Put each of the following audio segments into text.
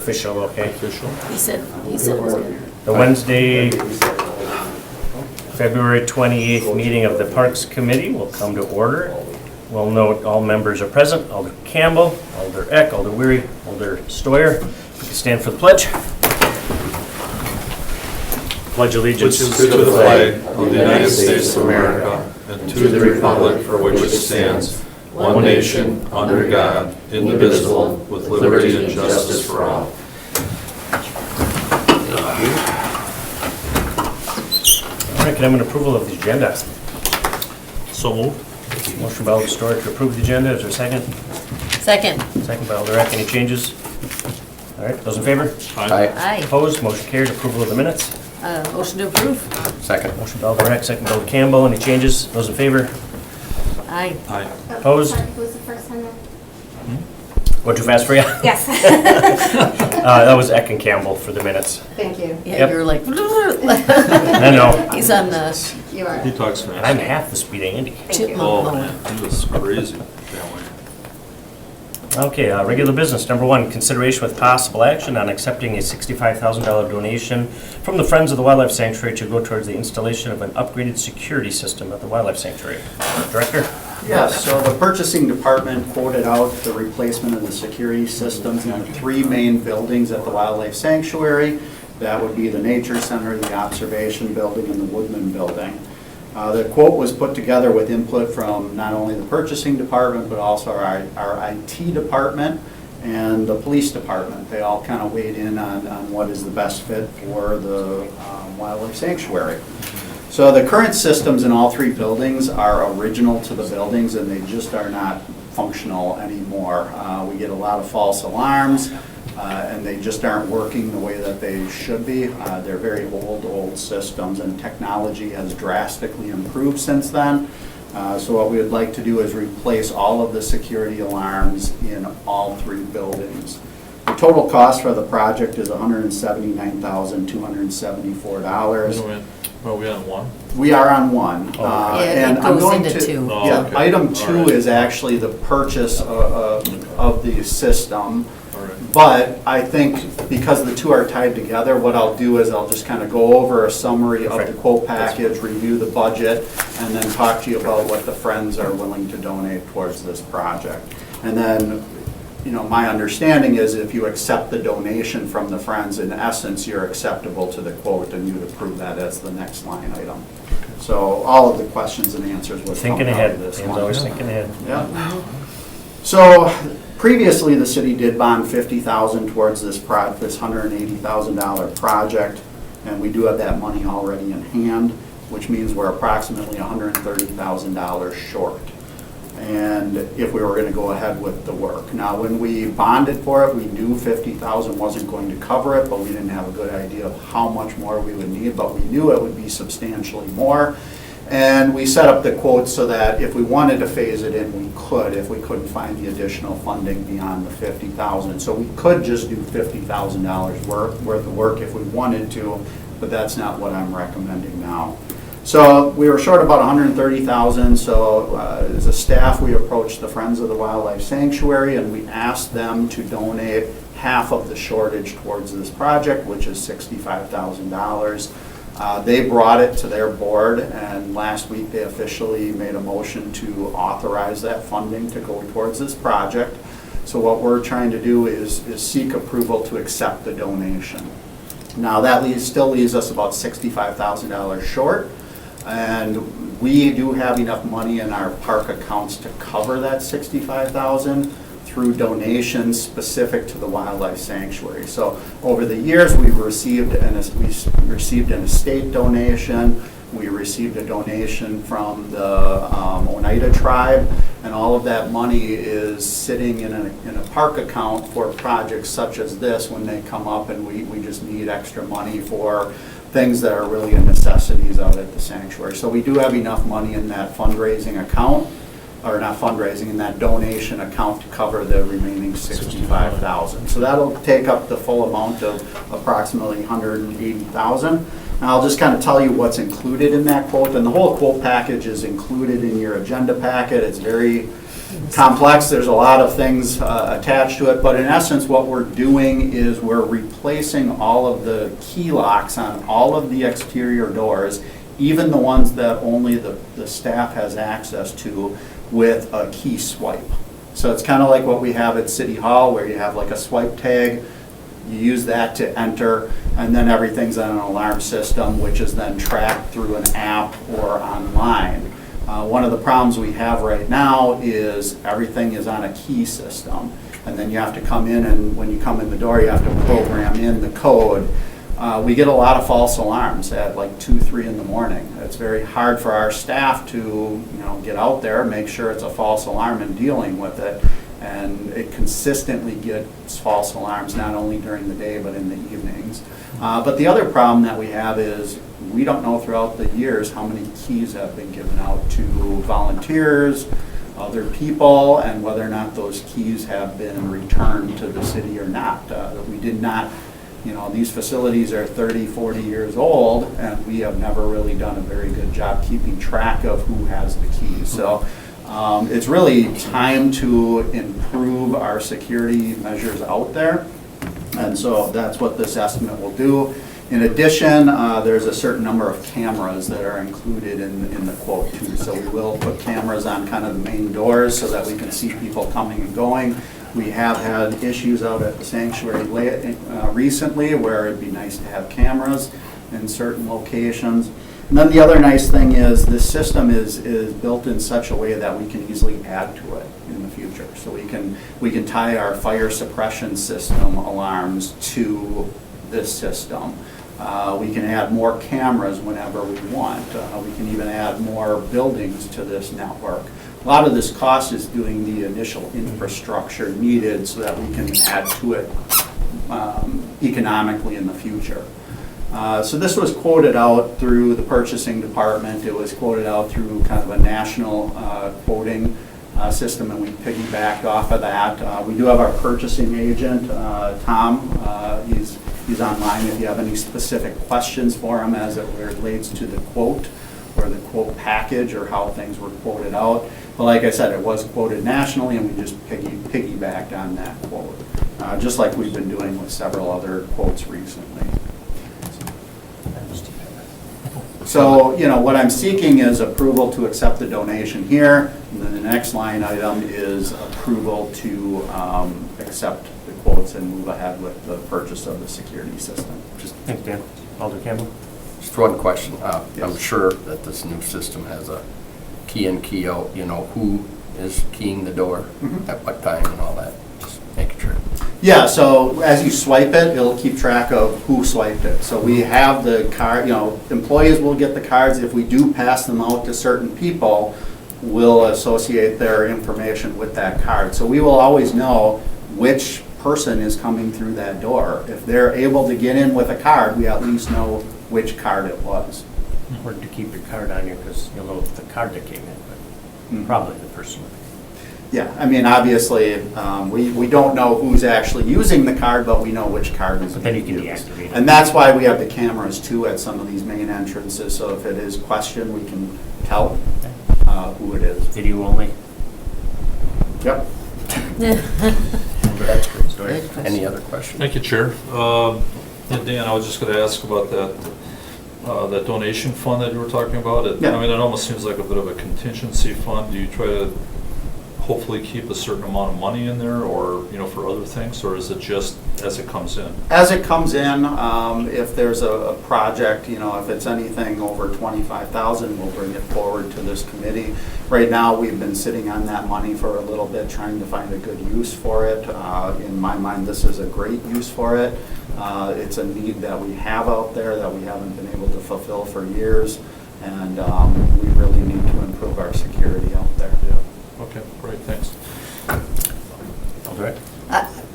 Official, okay. Official. He said it was good. The Wednesday, February 28th meeting of the Parks Committee will come to order. We'll note all members are present. Alder Campbell, Alder Eck, Alder Weary, Alder Stoyer. We can stand for the pledge. Pledge allegiance To the flag of the United States of America and to the republic for which it stands, one nation, under God, indivisible, with liberty and justice for all. All right, can I have an approval of the agenda? So moved. Motion by Alder Stoyer to approve the agenda. Is there a second? Second. Second by Alder Eck. Any changes? All right, those in favor? Aye. Opposed? Motion carried. Approval of the minutes. Motion to approve. Second. Motion by Alder Eck, second by Alder Campbell. Any changes? Those in favor? Aye. Aye. Opposed? Sorry, who was the first time? Went too fast for you? Yes. That was Eck and Campbell for the minutes. Thank you. Yeah, Yep. you were like, I know. he's on the You are. He talks And I'm fast. half the speed of Andy. Thank you. chipmunk Oh, mode. man, he was crazy that way. Okay, regular business. Number one, consideration with possible action on accepting a $65,000 donation from the Friends of the Wildlife Sanctuary to go towards the installation of an upgraded security system at the Wildlife Sanctuary. Director? Yes, so the purchasing department quoted out the replacement of the security systems in the three main buildings at the Wildlife Sanctuary. That would be the Nature Center, the Observation Building, and the Woodman Building. The quote was put together with input from not only the purchasing department, but also our IT department and the police department. They all kind of weighed in on what is the best fit for the Wildlife Sanctuary. So the current systems in all three buildings are original to the buildings, and they just are not functional anymore. We get a lot of false alarms, and they just aren't working the way that they should be. They're very old systems, and technology has drastically improved since then. So what we would like to do is replace all of the security alarms in all three buildings. The total cost for the project is $179,274. Are we on one? We are on one. Oh, okay. And It I'm goes going into to- two. Oh, Yeah, okay. item All two right. is actually the purchase of the system. All right. But I think because the two are tied together, what I'll do is I'll just kind of go over a summary of the Perfect. quote package, review the budget, and then talk to you about what the Friends are willing to donate towards this project. And then, you know, my understanding is if you accept the donation from the Friends, in essence, you're acceptable to the quote, and you'd approve that as the next line item. So all of the questions and answers would come Thinking out ahead. of this Dan's one. always thinking ahead. Yeah. So previously, the city did bond $50,000 towards this $180,000 project, and we do have that money already in hand, which means we're approximately $130,000 short. And if we were going to go ahead with the work. Now, when we bonded for it, we knew $50,000 wasn't going to cover it, but we didn't have a good idea of how much more we would need, but we knew it would be substantially more. And we set up the quotes so that if we wanted to phase it in, we could, if we couldn't find the additional funding beyond the $50,000. So we could just do $50,000 worth of work if we wanted to, but that's not what I'm recommending now. So we were short about $130,000, so as a staff, we approached the Friends of the Wildlife Sanctuary, and we asked them to donate half of the shortage towards this project, which is $65,000. They brought it to their board, and last week they officially made a motion to authorize that funding to go towards this project. So what we're trying to do is seek approval to accept the donation. Now, that still leaves us about $65,000 short, and we do have enough money in our park accounts to cover that $65,000 through donations specific to the Wildlife Sanctuary. So over the years, we've received an estate donation, we received a donation from the Oneida tribe, and all of that money is sitting in a park account for projects such as this when they come up, and we just need extra money for things that are really necessities out at the sanctuary. So we do have enough money in that fundraising account, or not fundraising, in that donation account to cover the remaining $65,000. So that'll take up the full amount of approximately $180,000. And I'll just kind of tell you what's included in that quote, and the whole quote package is included in your agenda packet. It's very complex. There's a lot of things attached to it, but in essence, what we're doing is we're replacing all of the key locks on all of the exterior doors, even the ones that only the staff has access to, with a key swipe. So it's kind of like what we have at City Hall, where you have like a swipe tag. You use that to enter, and then everything's on an alarm system, which is then tracked through an app or online. One of the problems we have right now is everything is on a key system, and then you have to come in, and when you come in the door, you have to program in the code. We get a lot of false alarms at like 2, 3 in the morning. It's very hard for our staff to, get out there, make sure it's a false alarm and dealing with it. And it consistently gets false alarms, not only during the day, but in the evenings. But the other problem that we have is we don't know throughout the years how many keys have been given out to volunteers, other people, and whether or not those keys have been returned to the city or not. We did not, these facilities are 30, 40 years old, and we have never really done a very good job keeping track of who has the keys. So it's really time to improve our security measures out there, and so that's what this estimate will do. In addition, there's a certain number of cameras that are included in the quote too. So we will put cameras on kind of the main doors so that we can see people coming and going. We have had issues out at the sanctuary recently where it'd be nice to have cameras in certain locations. And then the other nice thing is this system is built in such a way that we can easily add to it in the future. So we can tie our fire suppression system alarms to this system. We can add more cameras whenever we want. We can even add more buildings to this network. A lot of this cost is doing the initial infrastructure needed so that we can add to it economically in the future. So this was quoted out through the purchasing department. It was quoted out through kind of a national quoting system, and we piggybacked off of that. We do have our purchasing agent, Tom. He's online if you have any specific questions for him as it relates to the quote or the quote package or how things were quoted out. But like I said, it was quoted nationally, and we just piggybacked on that quote, just like we've been doing with several other quotes recently. So, what I'm seeking is approval to accept the donation here, and then the next line item is approval to accept the quotes and move ahead with the purchase of the security system. Thanks, Dan. Alder Campbell? Just one question. I'm Yes. sure that this new system has a key in, key out, who is keying the door at what time and all that, just making sure. Yeah, so as you swipe it, it'll keep track of who swiped it. So we have the card, employees will get the cards. If we do pass them out to certain people, we'll associate their information with that card. So we will always know which person is coming through that door. If they're able to get in with a card, we at least know which card it was. Or to keep your card on you because you'll know the card that came in, but probably the person. Yeah, I mean, obviously, we don't know who's actually using the card, but we know which card is But then you can being used. deactivate it. And that's why we have the cameras too at some of these main entrances, so if it is questioned, we can tell who it is. Video only? Yep. That's great. Story. Good question. Any other questions? Thank you, Chair. And Dan, I was just going to ask about that donation fund that you were talking about. Yeah. I mean, it almost seems like a bit of a contingency fund. Do you try to hopefully keep a certain amount of money in there, or for other things, or is it just as it comes in? As it comes in, if there's a project, if it's anything over $25,000, we'll bring it forward to this committee. Right now, we've been sitting on that money for a little bit, trying to find a good use for it. In my mind, this is a great use for it. It's a need that we have out there that we haven't been able to fulfill for years, and we really need to improve our security out there. Yeah. Okay, great, thanks. Alder?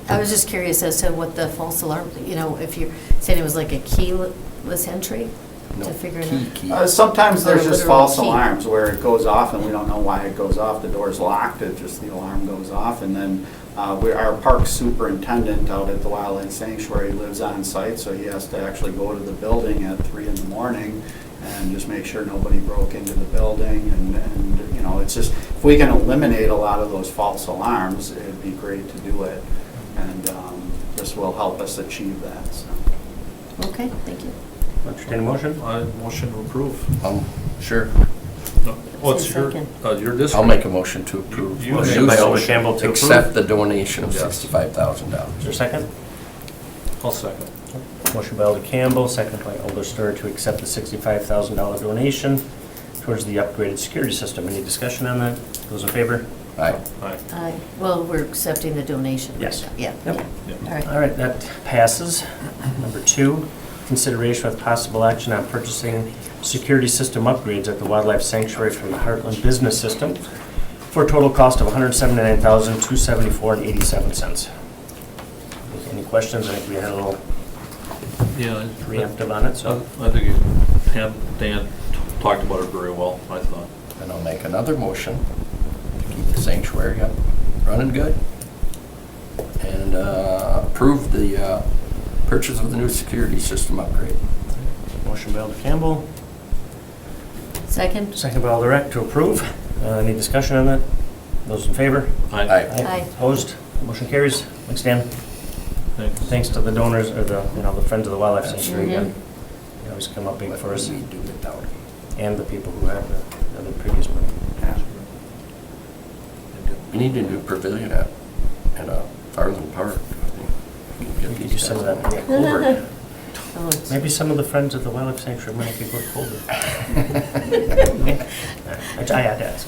I was just curious as to what the false alarm, if you're saying it was like a keyless entry No, to figure it out. key. Sometimes there's Or a just literal false key. alarms where it goes off and we don't know why it goes off. The door's locked, the alarm goes off. And then our park superintendent out at the Wildlife Sanctuary lives on site, so he has to actually go to the building at 3 in the morning and just make sure nobody broke into the building. And, you know, it's just, if we can eliminate a lot of those false alarms, it'd be great to do it. And this will help us achieve that, so. Okay, thank you. Entertain a motion? Motion to approve. Sure. No, What's your Second. district? I'll make a motion to approve. You- Motion by Alder Campbell to approve. Accept the donation of Yes. $65,000. Is there a second? I'll second. Motion by Alder Campbell, second by Alder Steuer to accept the $65,000 donation towards the upgraded security system. Any discussion on that? Those in favor? Aye. Aye. Well, we're accepting the donation. right Yes. now. Yeah. Yep. Yep. All right. All right, that passes. Number 2, consideration with possible action on purchasing security system upgrades at the Wildlife Sanctuary from the Heartland Business System for a total cost of $179,274.87. Any questions? I think we had a little Yeah. preemptive on it, so. I think Dan talked about it very well, I thought. And I'll make another motion to keep the sanctuary up, running good. And approve the purchase of the new security system upgrade. Motion by Alder Campbell, Second? second by Alder Eck to approve. Any discussion on that? Those in favor? Aye. Aye. Opposed? Motion carries. Thanks, Dan. Thanks. Thanks to the donors, or the Friends of the Wildlife That's Sanctuary right. again. They always come up big What for us, we do without it. and the people who have the other previous money. Yeah. We need a new pavilion at Farland Park. I think. We can get Maybe these some of guys that, on board. Oh, it's- maybe some of the Friends of the Wildlife Sanctuary might be good colder. I had to ask.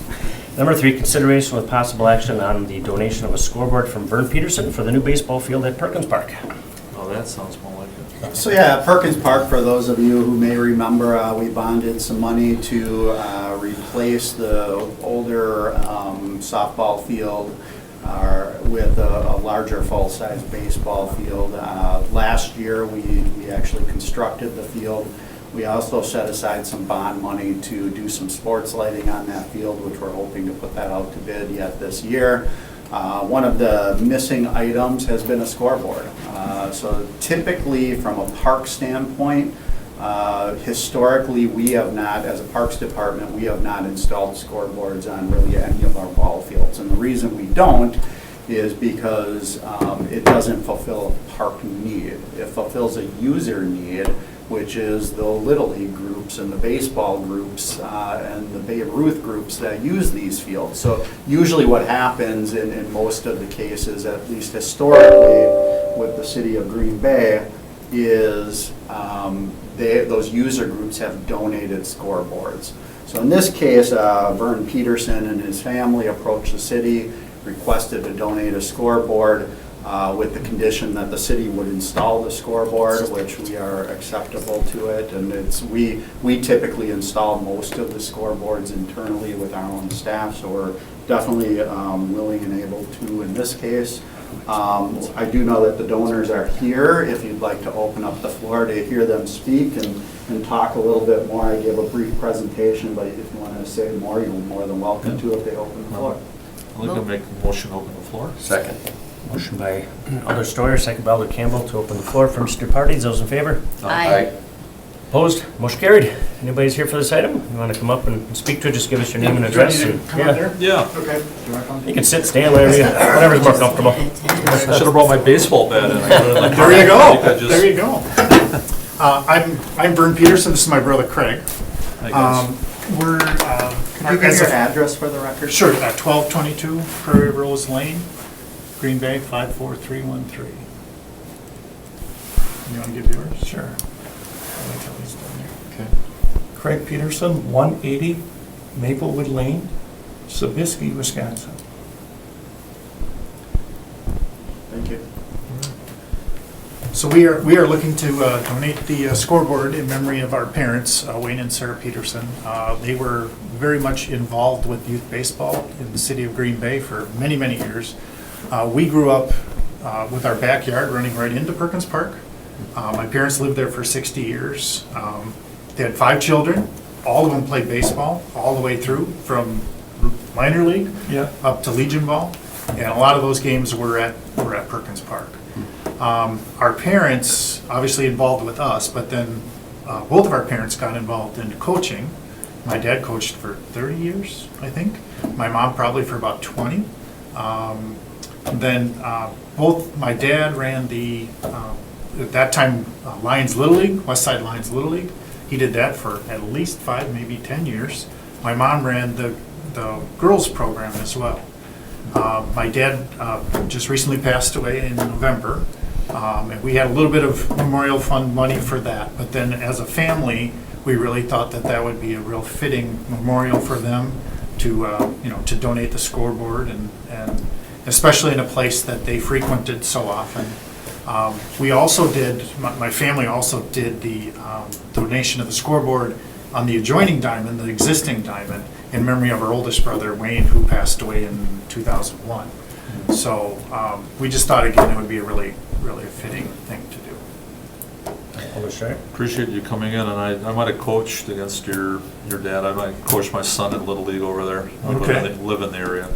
Number 3, consideration with possible action on the donation of a scoreboard from Vern Peterson for the new baseball field at Perkins Park. Oh, that sounds more like it. So yeah, Perkins Park, for those of you who may remember, we bonded some money to replace the older softball field with a larger full-size baseball field. Last year, we actually constructed the field. We also set aside some bond money to do some sports lighting on that field, which we're hoping to put that out to bid yet this year. One of the missing items has been a scoreboard. So typically, from a park standpoint, historically, we have not, as a Parks Department, we have not installed scoreboards on really any of our ball fields. And the reason we don't is because it doesn't fulfill a park need. It fulfills a user need, which is the Little League groups and the baseball groups and the Babe Ruth groups that use these fields. So usually what happens in most of the cases, at least historically with the city of Green Bay, is those user groups have donated scoreboards. So in this case, Vern Peterson and his family approached the city, requested to donate a scoreboard with the condition that the city would install the scoreboard, which we are acceptable to it. And we typically install most of the scoreboards internally with our own staff, so we're definitely willing and able to in this case. I do know that the donors are here. If you'd like to open up the floor to hear them speak and talk a little bit more, I gave a brief presentation, but if you want to say more, you're more than welcome to if they open the floor. I'd like to make a motion to open the floor. Second. Motion by Alder Steuer, second by Alder Campbell to open the floor for Mr. Parties. Those in favor? Aye. Opposed? Motion carried. Anybody's here for this item? You want to come up and speak to it? Just give us your name and address. and- Yeah. Yeah, Okay. Do you want to come? You can sit, stand, whatever's more comfortable. I should have brought my baseball bat in. There you go. I just- There you go. I'm Vern Peterson. This is my brother Craig. I guess. We're Could you give your address for the record? sure 1222 Prairie Rose Lane, Green Bay 54313. You want to give yours? Sure. Okay. Craig Peterson, 180 Maplewood Lane, Sobieski, Wisconsin. Thank you. So we are looking to donate the scoreboard in memory of our parents, Wayne and Sarah Peterson. They were very much involved with youth baseball in the city of Green Bay for many, many years. We grew up with our backyard running right into Perkins Park. My parents lived there for 60 years. They had 5 children. All of them played baseball all the way through, from minor league Yeah. up to Legion ball, and a lot of those games were at Perkins Park. Our parents, obviously involved with us, but then both of our parents got involved in coaching. My dad coached for 30 years, I think. My mom probably for about 20. Then both my dad ran the, at that time, Lions Little League, West Side Lions Little League. He did that for at least 5, maybe 10 years. My mom ran the girls program as well. My dad just recently passed away in November, and we had a little bit of memorial fund money for that. But then as a family, we really thought that that would be a real fitting memorial for them to, to donate the scoreboard, and especially in a place that they frequented so often. We also did, my family also did the donation of the scoreboard on the adjoining diamond, the existing diamond, in memory of our oldest brother, Wayne, who passed away in 2001. So we just thought, again, it would be a really, really fitting thing to do. Appreciate you coming in, and I might have coached against your dad. I might coach my son in Little League over there. I Okay. live in the area.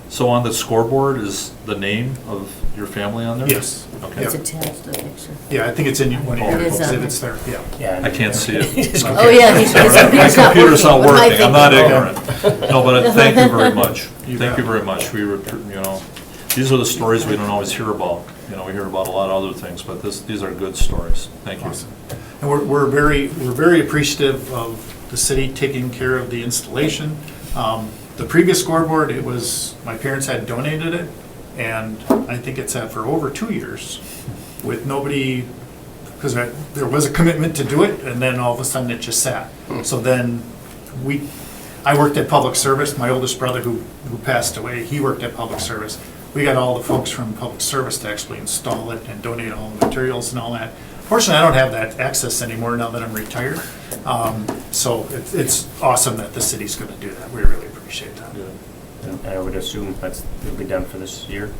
So on the scoreboard, is the name of your family on there? Yes. Okay. It's attached to the picture. Yeah, I think it's in one of It your is on exhibits there, yeah. Yeah. I can't see it. Oh, yeah, his My computer's not What am I working, I'm not thinking? ignorant. No, but thank you very much. You Thank bet. you very much. We were, these are the stories we don't always hear about. We hear about a lot of other things, but these are good stories. Thank you. Awesome. And we're very appreciative of the city taking care of the installation. The previous scoreboard, it was, my parents had donated it, and I think it sat for over 2 years with nobody, because there was a commitment to do it, and then all of a sudden it just sat. So then I worked at public service. My oldest brother who passed away, he worked at public service. We got all the folks from public service to actually install it and donate all the materials and all that. Fortunately, I don't have that access anymore now that I'm retired. So it's awesome that the city's going to do that. We really appreciate that. I would assume it'll be done for this year.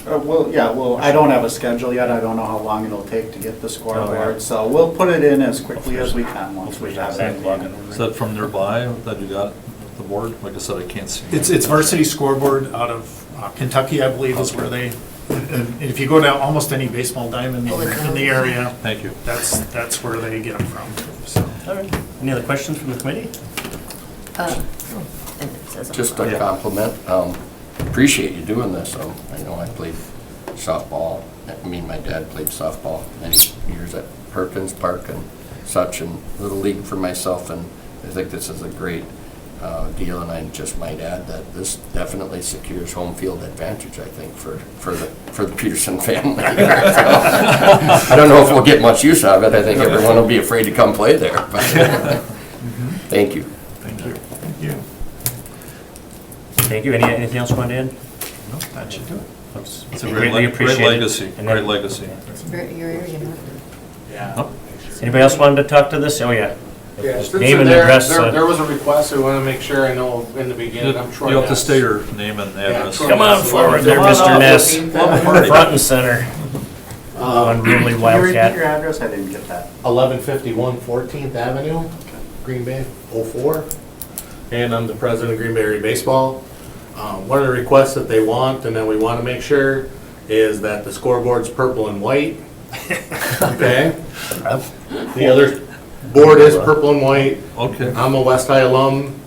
Well, I don't have a schedule yet. I don't know how long it'll take to get the Oh, yeah. scoreboard. So we'll put it in as quickly as we can once we have it. Is that from nearby that you got the board? Like I said, I can't see. It's Varsity Scoreboard out of Kentucky, I believe, is where they, and if you go down almost any baseball diamond in the area, Thank you. that's where they get them from. So. All right. Any other questions from the committee? And it says on Just the a compliment. Appreciate you doing this. I know I played softball. My dad played softball many years at Perkins Park and such, and Little League for myself. And I think this is a great deal. And I just might add that this definitely secures home field advantage, I think, for the Peterson family. I don't know if we'll get much use out of it. I think everyone will be afraid to come play there. But thank you. Thank you. Thank you. Thank you. Anything else you want to add? No, that should do it. It's a Greatly great appreciated. legacy, And great then- legacy. It's your area, huh? Anybody else wanted to talk to this? Oh, yeah. Yeah, Just since name and there- address. There was a request, I want to make sure I know in the beginning, I'm Troy You have to Ness. state your name and address. Troy Come on Ness, forward there, 11, Mr. Ness. 14th Front and center. Unruly Can you repeat your Wildcat. address? I didn't get that. 1151 14th Avenue, Green Bay, 04. And I'm the president of Green Bay Area Baseball. One of the requests that they want, and that we want to make sure, is that the scoreboard's purple and white. Okay? The other board is purple and white. Okay. I'm a West High alum.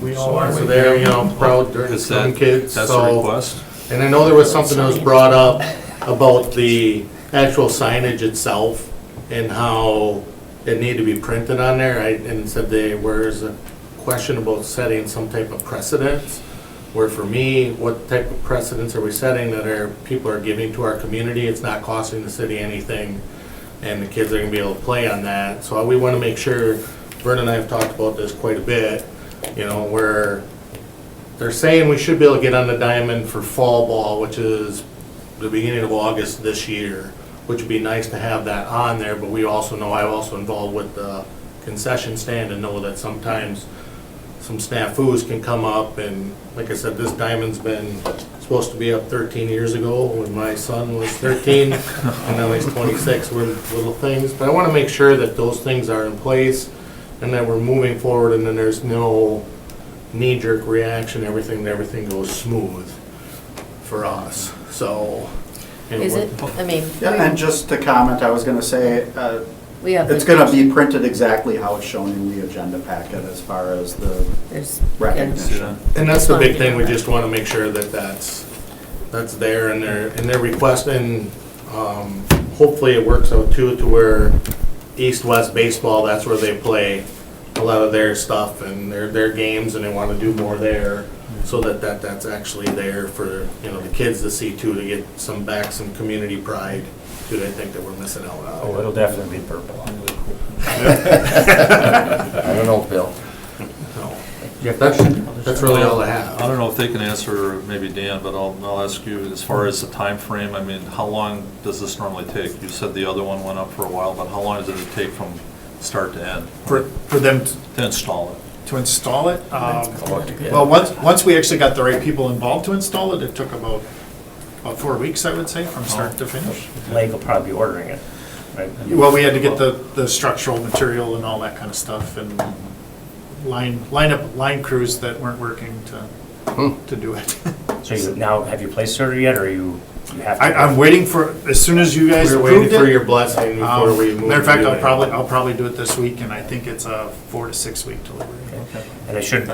We all are. So they're, proud during Is some that, kids. that's a so- request? And I know there was something that was brought up about the actual signage itself and how it needed to be printed on there. And said where's a question about setting some type of precedence, where for me, what type of precedents are we setting that people are giving to our community? It's not costing the city anything, and the kids are gonna be able to play on that. So we wanna make sure, Vern and I have talked about this quite a bit, where they're saying we should be able to get on the diamond for fall ball, which is the beginning of August this year, which would be nice to have that on there, but we also know, I'm also involved with the concession stand and know that sometimes some snafus can come up, and like I said, this diamond's been supposed to be up 13 years ago when my son was 13, and now he's 26 with little things, but I want to make sure that those things are in place and that we're moving forward, and then there's no knee-jerk reaction, everything goes smooth for us. So Is it? I mean, Yeah, and just to comment, I was gonna say, we have. it's gonna be printed exactly how it's shown in the agenda packet as far as the There's. recognition. And that's the big thing, we just want to make sure that that's there in their request, and hopefully it works out too, to where East-West baseball, that's where they play a lot of their stuff and their games, and they want to do more there, so that's actually there for, the kids to see too, to get some community pride too, they think that we're missing out on. Oh, it'll definitely be purple. I don't know, Bill. No. You have questions? That's really all I have. I don't know if they can answer, maybe Dan, but I'll ask you, as far as the time frame. I mean, how long does this normally take? You said the other one went up for a while, but how long does it take from start to end For them to install it? to install it, Yeah. well, once we actually got the right people involved to install it, it took about 4 weeks, I would say, from start to finish. Lake will probably be ordering it, right? Well, we had to get the structural material and all that kind of stuff, and line crews that weren't working to do it. So have you placed order yet, or you have to? I'm waiting for, as soon as you guys We're approved waiting for it. your blessing before we move. Matter of fact, to do I'll it. probably do it this week, and I think it's a 4 to 6 week delivery. And I should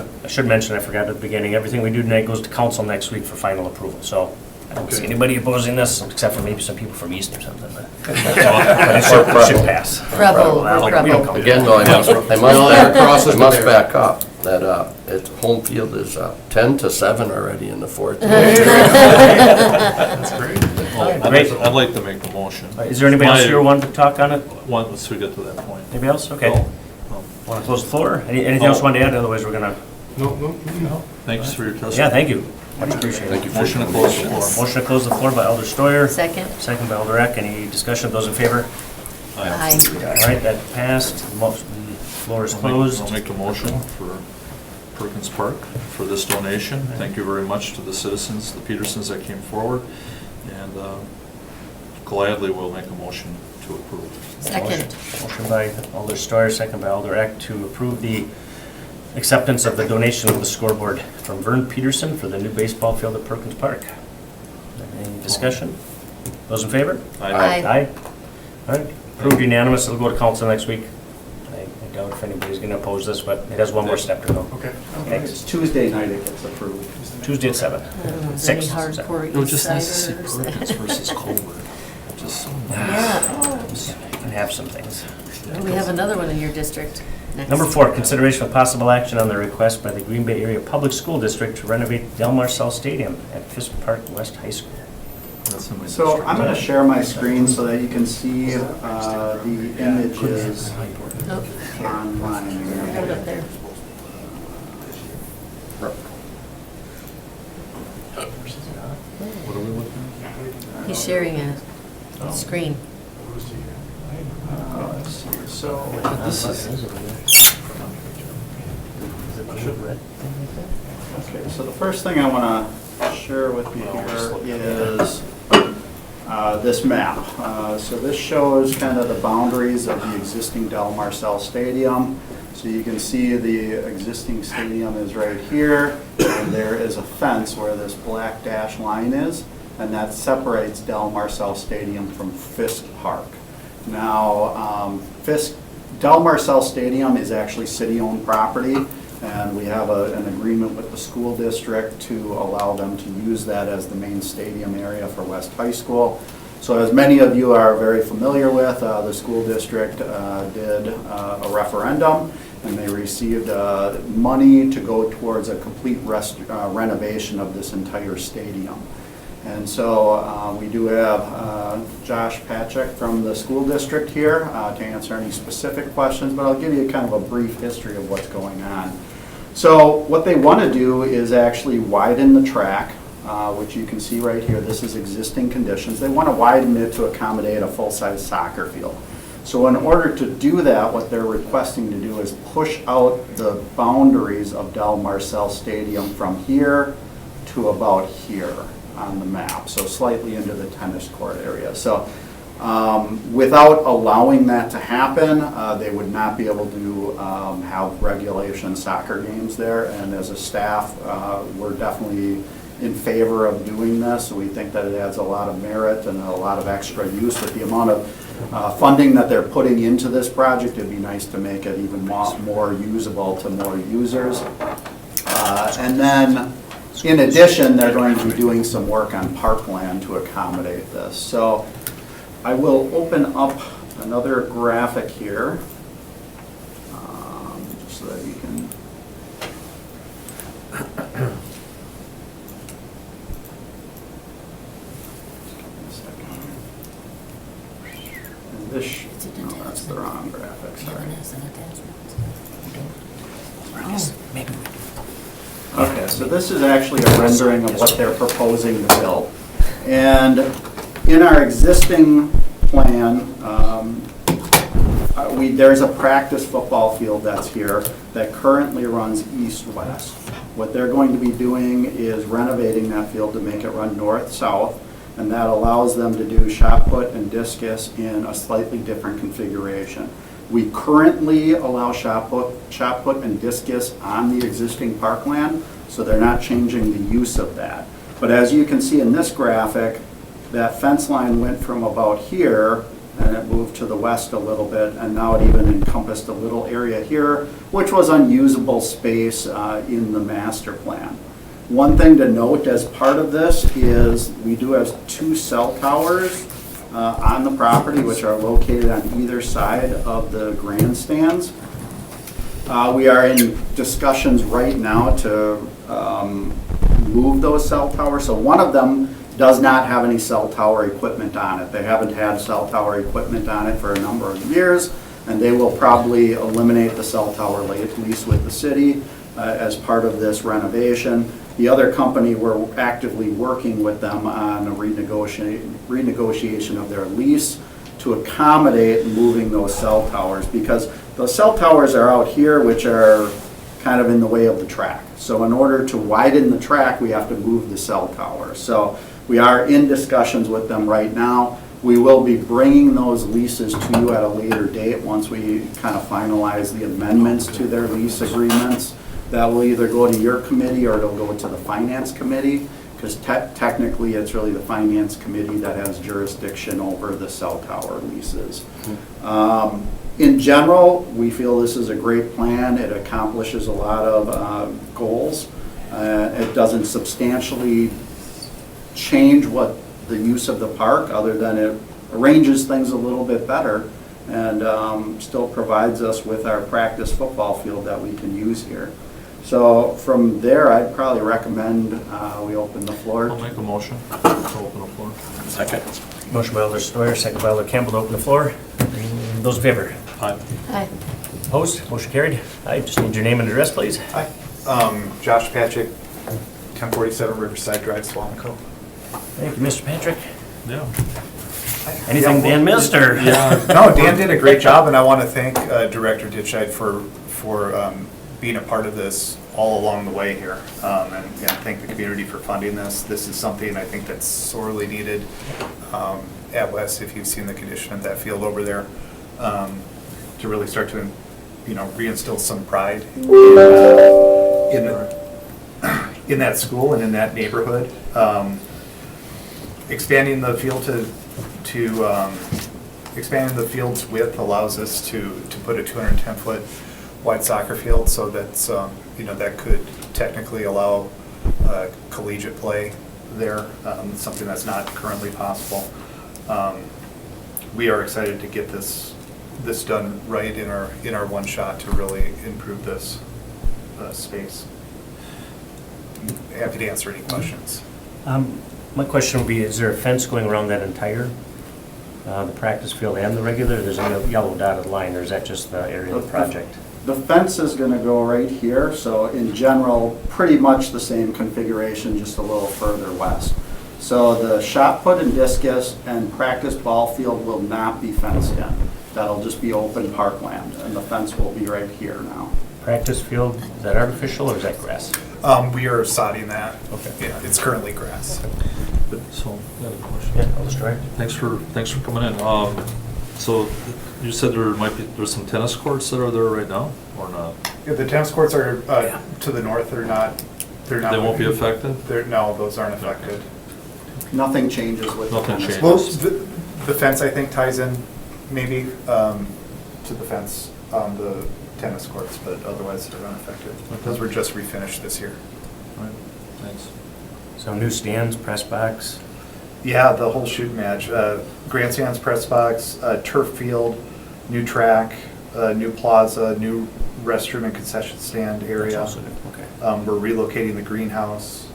mention, I forgot at the beginning, everything we do tonight goes to council next week for final approval, so I don't see Okay. anybody opposing this, except for maybe some people from East or something, but it should pass. Preble, Well, we don't count Again, that. though, I the must bear. back up, that it's home field is 10 to 7 already in the fourth. That's great. Great. I'd like to make a motion. Is there anybody else here wanting to talk on it? Once we get to that point. Anybody else? Okay. No. Want to close the floor? Anything else you want to add? Otherwise, we're gonna, No. Thanks for your testimony. yeah, thank you. Much appreciated. Thank you for Motion to close the floor. Motion to close the floor by Alder Steuer. Second. Second by Alder Eck. Any discussion of those in favor? Aye. All right, that passed. Floor is closed. I'll make a motion for Perkins Park for this donation. Thank you very much to the citizens, the Petersons that came forward, and gladly will make a motion to approve. Second. Motion by Alder Steuer, second by Alder Eck to approve the acceptance of the donation of the scoreboard from Vern Peterson for the new baseball field at Perkins Park. Any discussion? Those in favor? Aye. Aye. All right, approved unanimous. It'll go to council next week. I doubt if anybody's going to oppose this, but it has one more step to go. Okay. It's Tuesday night it gets approved. Tuesday at 7. I don't know, is there any 6. hardcore It was just nice to see East Perkins versus Colbert. Just so Yeah. And have some things. Oh, we have another one in your district next. Number 4, consideration of possible action on the request by the Green Bay Area Public School District to renovate Del Marcel Stadium at Fisk Park West High School. That's in my So district. I'm gonna share my screen so that you can see the images Oh, online. hold it up there. What are we looking at? He's sharing a screen. So, okay, so the first thing I want to share with you here is this map. So this shows kind of the boundaries of the existing Del Marcel Stadium. So you can see the existing stadium is right here, and there is a fence where this black dash line is, and that separates Del Marcel Stadium from Fisk Park. Now, Del Marcel Stadium is actually city-owned property, and we have an agreement with the school district to allow them to use that as the main stadium area for West High School. So as many of you are very familiar with, the school district did a referendum, and they received money to go towards a complete renovation of this entire stadium. And so we do have Josh Patchak from the school district here to answer any specific questions, but I'll give you kind of a brief history of what's going on. So what they want to do is actually widen the track, which you can see right here. This is existing conditions. They want to widen it to accommodate a full-size soccer field. So in order to do that, what they're requesting to do is push out the boundaries of Del Marcel Stadium from here to about here on the map, so slightly into the tennis court area. So without allowing that to happen, they would not be able to have regulation soccer games there, and as a staff, we're definitely in favor of doing this. So we think that it adds a lot of merit and a lot of extra use with the amount of funding that they're putting into this project. It'd be nice to make it even more usable to more users. And then, in addition, they're going to be doing some work on parkland to accommodate this. So I will open up another graphic here, so that you can. And this, no, that's the wrong graphic, sorry. Okay, so this is actually a rendering of what they're proposing to build. And in our existing plan, there's a practice football field that's here that currently runs east-west. What they're going to be doing is renovating that field to make it run north-south, and that allows them to do shot put and discus in a slightly different configuration. We currently allow shot put and discus on the existing parkland, so they're not changing the use of that. But as you can see in this graphic, that fence line went from about here, and it moved to the west a little bit, and now it even encompassed a little area here, which was unusable space in the master plan. One thing to note as part of this is we do have 2 cell towers on the property, which are located on either side of the grandstands. We are in discussions right now to move those cell towers. So one of them does not have any cell tower equipment on it. They haven't had cell tower equipment on it for a number of years, and they will probably eliminate the cell tower lease with the city as part of this renovation. The other company, we're actively working with them on a renegotiation of their lease to accommodate moving those cell towers, because those cell towers are out here, which are kind of in the way of the track. So in order to widen the track, we have to move the cell towers. So we are in discussions with them right now. We will be bringing those leases to you at a later date once we kind of finalize the amendments to their lease agreements. That will either go to your committee or it'll go to the finance committee, because technically it's really the finance committee that has jurisdiction over the cell tower leases. In general, we feel this is a great plan. It accomplishes a lot of goals. It doesn't substantially change what the use of the park, other than it arranges things a little bit better and still provides us with our practice football field that we can use here. So from there, I'd probably recommend we open the floor. I'll make a motion to open the floor. Second. Motion by Alder Steuer, second by Alder Campbell to open the floor. Those in favor? Aye. Aye. Opposed? Motion carried. I just need your name and address, please. Hi, Josh Patrick, 1047 Riverside Drive, Swamico. Thank you, Mr. Patrick. Yeah. Anything Dan missed, or? No, Dan did a great job, and I want to thank Director Ditchide for being a part of this all along the way here, and thank the community for funding this. This is something I think that's sorely needed at West, if you've seen the condition of that field over there, to really start to, reinstill some pride in that school and in that neighborhood. Expanding the field expanding the field's width allows us to put a 210-foot wide soccer field, so that's that could technically allow collegiate play there, something that's not currently possible. We are excited to get this done right in our one shot to really improve this space. Happy to answer any questions. My question would be, is there a fence going around that entire, the practice field and the regular? There's a yellow dotted line, or is that just the area of the project? The fence is going to go right here, so in general, pretty much the same configuration, just a little further west. So the shot put and discus and practice ball field will not be fenced in. That'll just be open parkland, and the fence will be right here now. Practice field, is that artificial or is that grass? We are sodding that. Okay. Yeah, it's currently grass. So, I have a question. Yeah, Alder Steuer. Thanks for coming in. So you said there's some tennis courts that are there right now, or not? Yeah, the tennis courts are to the north. They're not They're not. They won't be affected? No, those aren't affected. Nothing changes with the Nothing tennis changes. Well, courts. the fence, I think, ties in maybe to the fence on the tennis courts, but otherwise they're unaffected. Those were just refinished this year. All right, thanks. So new stands, press box. Yeah, the whole shoot match. Grandstands, press box, turf field, new track, new plaza, new restroom and concession stand area. That's also new, okay. We're relocating the greenhouse,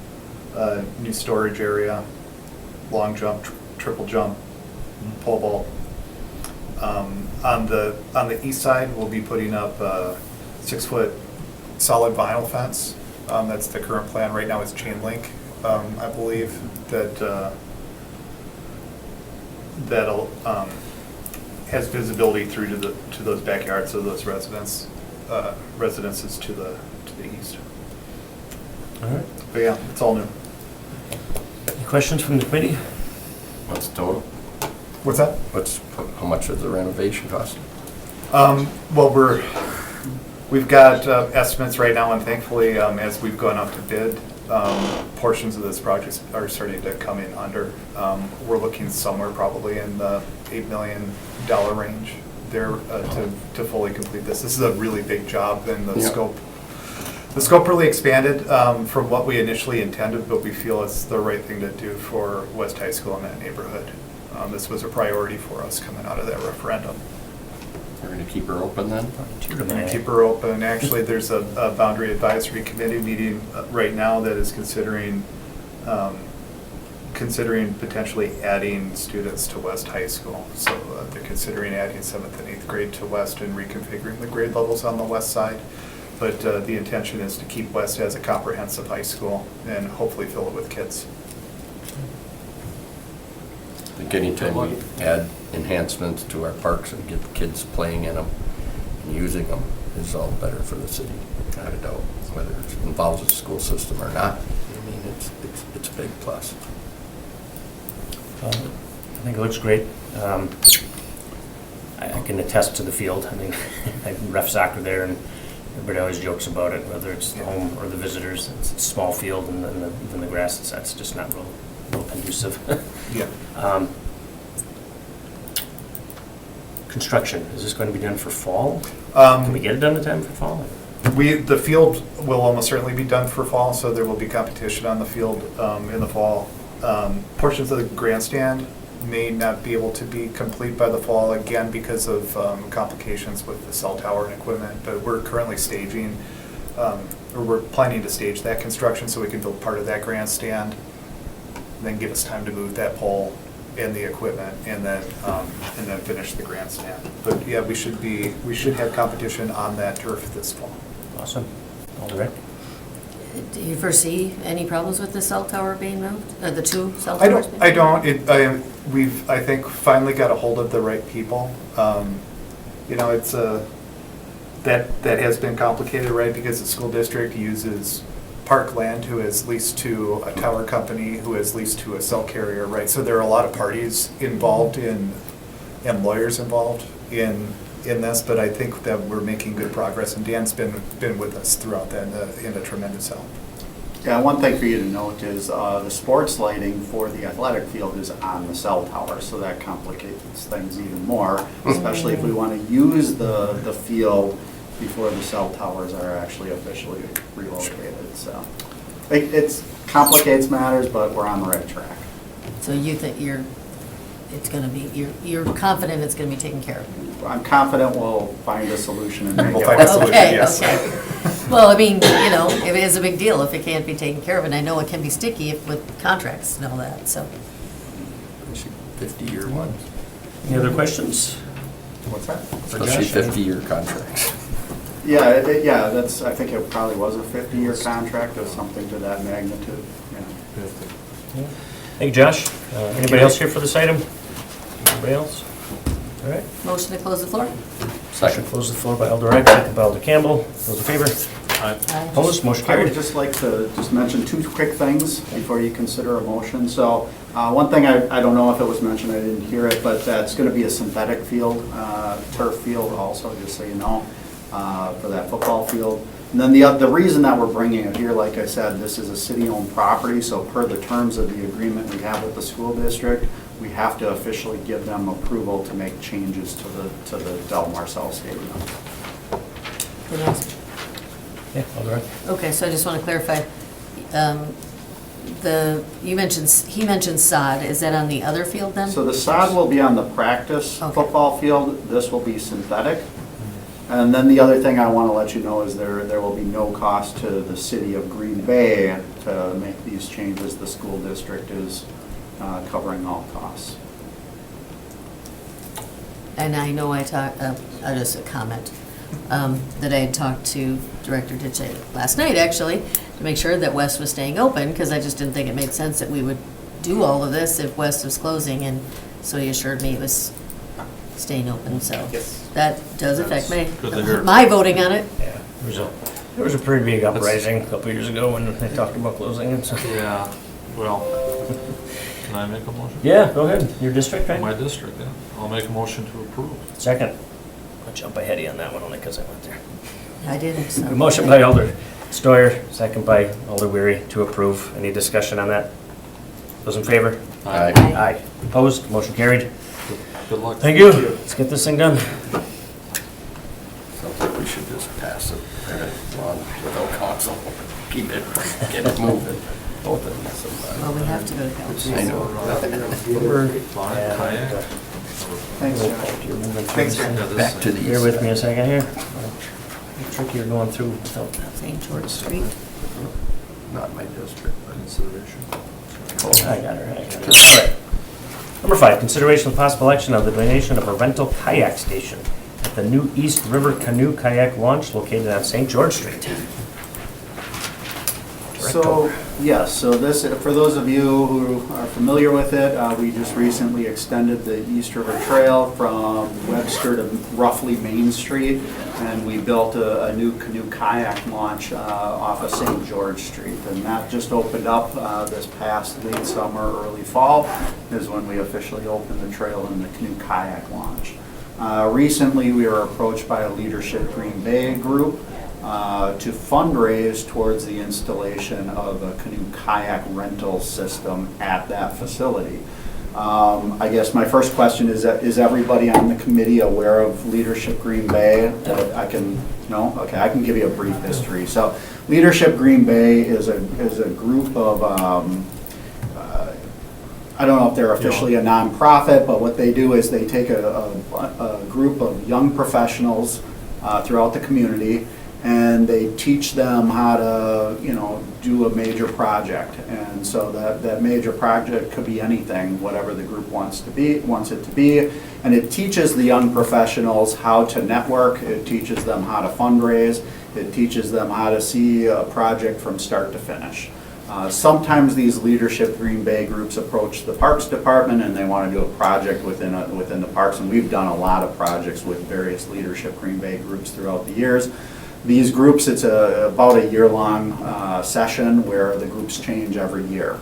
new storage area, long jump, triple jump, pole vault. On the east side, we'll be putting up a 6-foot solid vinyl fence. That's the current plan. Right now it's chain link, I believe, that'll has visibility through to those backyards of those residences to the east. All right. But yeah, it's all new. Any questions from the committee? What's the total? What's that? How much does the renovation cost? Well, we've got estimates right now, and thankfully, as we've gone out to bid, portions of this project are starting to come in under. We're looking somewhere probably in the $8 million range there to fully complete this. This is a really big job, and the Yeah. scope really expanded from what we initially intended, but we feel it's the right thing to do for West High School in that neighborhood. This was a priority for us coming out of that referendum. We're gonna keep her open then? And keep her open. Actually, there's a boundary advisory committee meeting right now that is considering potentially adding students to West High School. So they're considering adding 7th and 8th grade to West and reconfiguring the grade levels on the west side. But the intention is to keep West as a comprehensive high school and hopefully fill it with kids. I think anytime we add enhancements to our parks and get the kids playing in them and using them is all better for the city, without a doubt, whether it involves the school system or not. I mean, it's a big plus. I think it looks great. I can attest to the field. I mean, I ref soccer there, and everybody always jokes about it, whether it's the home or the visitors. It's a small field, and then even the grass, that's just not real conducive. Yeah. Construction, is this going to be done for fall? Can we get it done in time for fall? The field will almost certainly be done for fall, so there will be competition on the field in the fall. Portions of the grandstand may not be able to be complete by the fall, again, because of complications with the cell tower and equipment, but we're currently staging, or we're planning to stage that construction so we can build part of that grandstand, then give us time to move that pole and the equipment, and then finish the grandstand. But yeah, we should have competition on that turf this fall. Awesome. All direct. Do you foresee any problems with the cell tower being moved, or the two cell towers? I don't. We've, I think, finally got a hold of the right people. It's that has been complicated, right? Because the school district uses Parkland, who is leased to a tower company, who is leased to a cell carrier, right? So there are a lot of parties involved and lawyers involved in this, but I think that we're making good progress, and Dan's been with us throughout that in a tremendous help. Yeah, one thing for you to note is the sports lighting for the athletic field is on the cell tower, so that complicates things even more, especially if we want to use the field before the cell towers are actually officially relocated. So it complicates matters, but we're on the right track. So you think you're confident it's going to be taken care of? I'm confident we'll find a solution and make We'll it find a work. solution, yes. Okay. Well, I mean, it is a big deal if it can't be taken care of, and I know it can be sticky with contracts and all that, so. 50-year ones, Any other questions? What's that? For especially Josh? 50-year contracts. Yeah, I think it probably was a 50-year contract or something to that magnitude. Yeah. Thank you, Josh. Anybody else here for this item? Anybody else? All right. Motion to close the floor? Motion close the floor by Elder Wright, second by Elder Campbell. Those in favor? Aye. Opposed? Motion I would carried. just like to mention two quick things before you consider a motion. So one thing, I don't know if it was mentioned, I didn't hear it, but it's going to be a synthetic field, turf field also, just so you know, for that football field. And then the reason that we're bringing it here, like I said, this is a city-owned property, so per the terms of the agreement we have with the school district, we have to officially give them approval to make changes to the Del Marcel Stadium. Can I ask- Yeah, all right. Okay, so I just want to clarify, he mentioned sod, is that on the other field then? So the sod will be on the practice Okay. football field, this will be synthetic. And then the other thing I want to let you know is there will be no cost to the city of Green Bay to make these changes. The school district is covering all costs. And I know just a comment, that I had talked to Director Ditchay last night, actually, to make sure that West was staying open, because I just didn't think it made sense that we would do all of this if West was closing, and so he assured me it was staying open, so Yes. that does affect That's good to hear. my voting on it. Yeah, there was a pretty big uprising a couple years ago when they talked about closing it, so. Yeah, well, can I make a motion? Yeah, go ahead, your district, My right? district, yeah. I'll make a motion to approve. Second. I'll jump ahead of you on that one only because I went there. I didn't, so. Motion by Alder Stoyer, second by Alder Weary to approve. Any discussion on that? Those in favor? Aye. Aye. Opposed? Motion carried. Good luck. Thank you. Let's get this thing done. Sounds like we should just pass it on without council. Keep it, get it moving. Both of them sometimes. Well, we have to go to council. I know. Fine, Yeah. kayak. Thanks, Josh. You're moving through Thanks, this John. thing. Yeah, this Back to thing. the Bear east with me a side. second here. Tricky you're going through without St. George Street. Not my district, but Consideration. I got her. All right. Number 5, consideration of possible action on the donation of a rental kayak station at the new East River Canoe Kayak Launch located on St. George Street. So, yes, so this, for those of you who are familiar with it, we just recently extended the East River Trail from Webster to roughly Main Street, and we built a new canoe kayak launch off of St. George Street. And that just opened up this past late summer, early fall, is when we officially opened the trail and the canoe kayak launch. Recently, we were approached by a Leadership Green Bay group to fundraise towards the installation of a canoe kayak rental system at that facility. I guess my first question is everybody on the committee aware of Leadership Green Bay? I can give you a brief history. So Leadership Green Bay is a group of, I don't know if they're officially a nonprofit, but what they do is they take a group of young professionals throughout the community, and they teach them how to, do a major project. And so that major project could be anything, whatever the group wants it to be. And it teaches the young professionals how to network, it teaches them how to fundraise, it teaches them how to see a project from start to finish. Sometimes these Leadership Green Bay groups approach the Parks Department and they want to do a project within the parks, and we've done a lot of projects with various Leadership Green Bay groups throughout the years. These groups, it's about a year-long session where the groups change every year.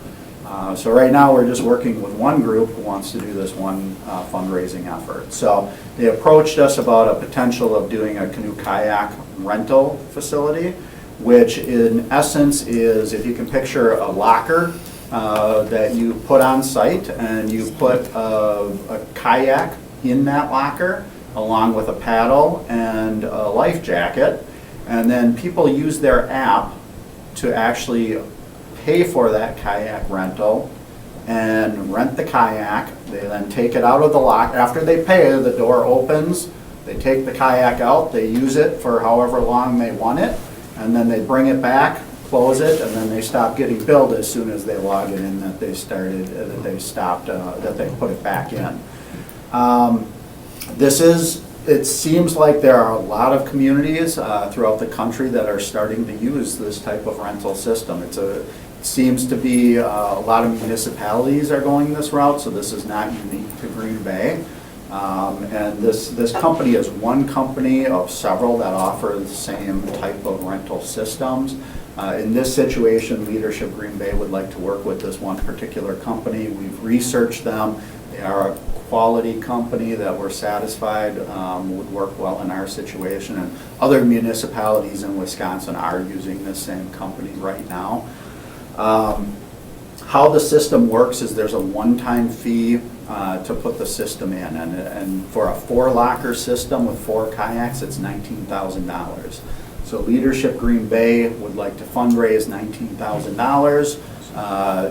So right now, we're just working with one group who wants to do this one fundraising effort. So they approached us about a potential of doing a canoe kayak rental facility, which in essence is, if you can picture a locker that you put on site, and you put a kayak in that locker along with a paddle and a life jacket. And then people use their app to actually pay for that kayak rental and rent the kayak. They then take it out of the lock. After they pay, the door opens, they take the kayak out, they use it for however long they want it, and then they bring it back, close it, and then they stop getting billed as soon as they log it in that they put it back in. It seems like there are a lot of communities throughout the country that are starting to use this type of rental system. It seems to be a lot of municipalities are going this route, so this is not unique to Green Bay. And this company is one company of several that offer the same type of rental systems. In this situation, Leadership Green Bay would like to work with this one particular company. We've researched them. They are a quality company that we're satisfied would work well in our situation. And other municipalities in Wisconsin are using this same company right now. How the system works is there's a one-time fee to put the system in. And for a 4-locker system with 4 kayaks, it's $19,000. So Leadership Green Bay would like to fundraise $19,000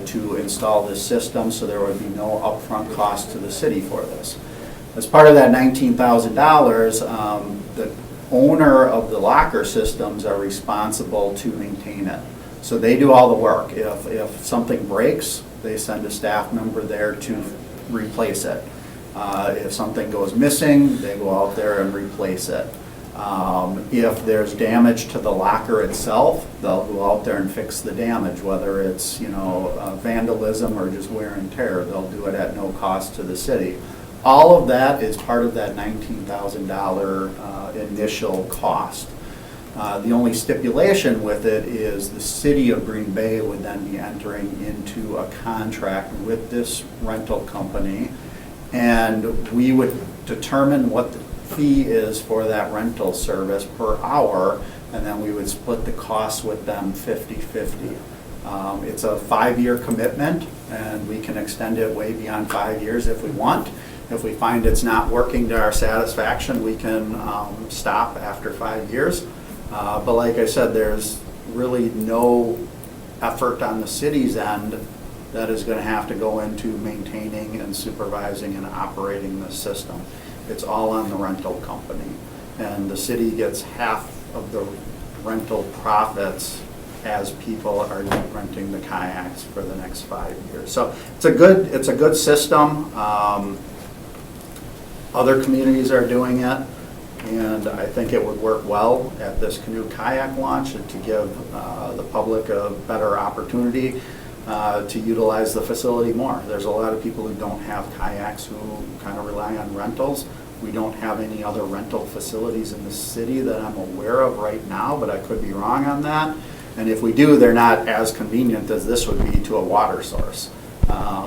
to install this system, so there would be no upfront cost to the city for this. As part of that $19,000, the owner of the locker systems are responsible to maintain it. So they do all the work. If something breaks, they send a staff member there to replace it. If something goes missing, they go out there and replace it. If there's damage to the locker itself, they'll go out there and fix the damage, whether it's, vandalism or just wear and tear. They'll do it at no cost to the city. All of that is part of that $19,000 initial cost. The only stipulation with it is the city of Green Bay would then be entering into a contract with this rental company, and we would determine what the fee is for that rental service per hour, and then we would split the costs with them 50-50. It's a 5-year commitment, and we can extend it way beyond 5 years if we want. If we find it's not working to our satisfaction, we can stop after 5 years. But like I said, there's really no effort on the city's end that is going to have to go into maintaining and supervising and operating the system. It's all on the rental company. And the city gets half of the rental profits as people are renting the kayaks for the next 5 years. So it's a good system. Other communities are doing it, and I think it would work well at this canoe kayak launch to give the public a better opportunity to utilize the facility more. There's a lot of people who don't have kayaks who kind of rely on rentals. We don't have any other rental facilities in the city that I'm aware of right now, but I could be wrong on that. And if we do, they're not as convenient as this would be to a water source.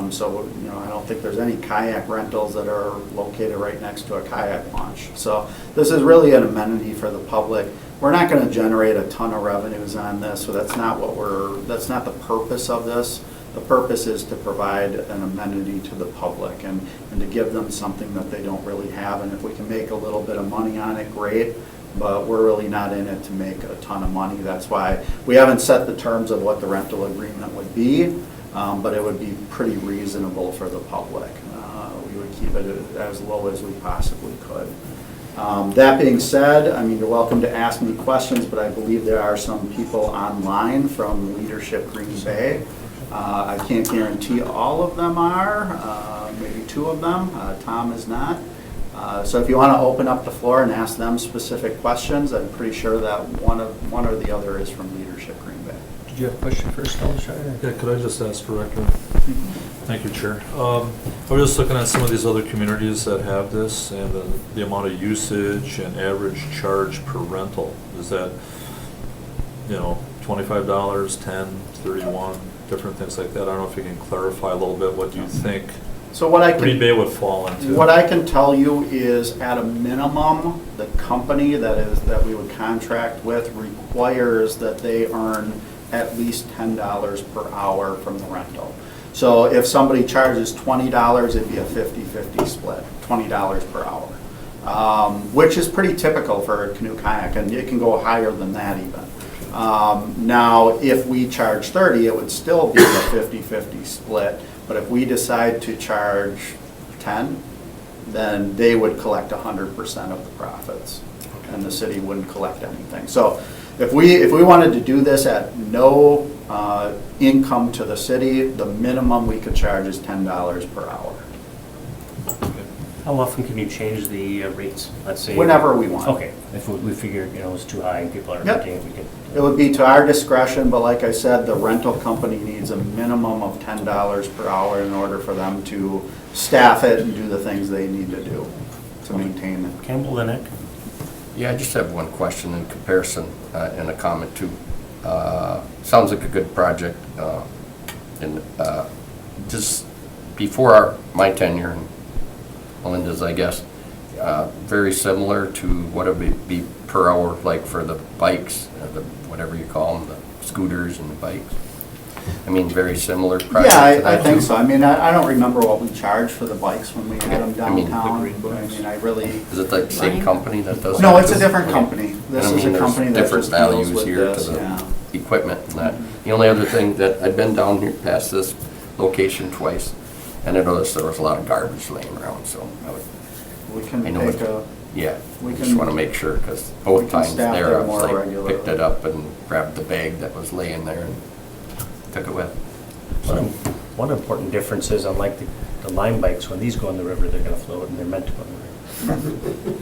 So, I don't think there's any kayak rentals that are located right next to a kayak launch. So this is really an amenity for the public. We're not going to generate a ton of revenues on this, so that's not the purpose of this. The purpose is to provide an amenity to the public and to give them something that they don't really have. And if we can make a little bit of money on it, great. But we're really not in it to make a ton of money. That's why we haven't set the terms of what the rental agreement would be, but it would be pretty reasonable for the public. We would keep it as low as we possibly could. That being said, you're welcome to ask me questions, but I believe there are some people online from Leadership Green Bay. I can't guarantee all of them are, maybe 2 of them. Tom is not. So if you want to open up the floor and ask them specific questions, I'm pretty sure that one or the other is from Leadership Green Bay. Did you have a question first, Alshire? Yeah, could I just ask Director? Thank you, Chair. I was just looking at some of these other communities that have this and the amount of usage and average charge per rental. Is that, $25, 10, 31, different things like that? I don't know if you can clarify a little bit what you think So what I can Green Bay would fall into. What I can tell you is, at a minimum, the company that we would contract with requires that they earn at least $10 per hour from the rental. So if somebody charges $20, it'd be a 50-50 split, $20 per hour, which is pretty typical for a canoe kayak, and it can go higher than that even. Now, if we charge $30, it would still be a 50-50 split. But if we decide to charge 10, then they would collect 100% of the profits, and the city wouldn't collect anything. So if we wanted to do this at no income to the city, the minimum we could charge is $10 per hour. How often can you change the rates? Let's say. Whenever we want. Okay, if we figure, it's too high and people are Yep. renting it, we can. It would be to our discretion, but like I said, the rental company needs a minimum of $10 per hour in order for them to staff it and do the things they need to do to maintain it. Campbell, then Nick? Yeah, I just have one question in comparison and a comment too. Sounds like a good project. And just before my tenure, and Melinda's, I guess, very similar to what it would be per hour, like for the bikes, the whatever you call them, the scooters and the bikes. I mean, very similar project Yeah, to I that, think too. so. I mean, I don't remember what we charged for the bikes when we had them I mean, the downtown. green bikes. I mean, I really, Is it the same Line? company that does? no, that, it's a too? different Okay. company. This I is mean, a there's company that different just deals values with here to this, the yeah. equipment and that. The only other thing that, I've been down here past this location twice, and I noticed there was a lot of garbage laying around, so I would, We can I know take it. a, yeah, We just can- want to make sure, because we both can times staff there, there I was more like, regularly. picked it up and grabbed the bag that was laying there and took it with. One important difference is, unlike the Lime bikes, when these go in the river, they're gonna float, and they're meant to go in the river.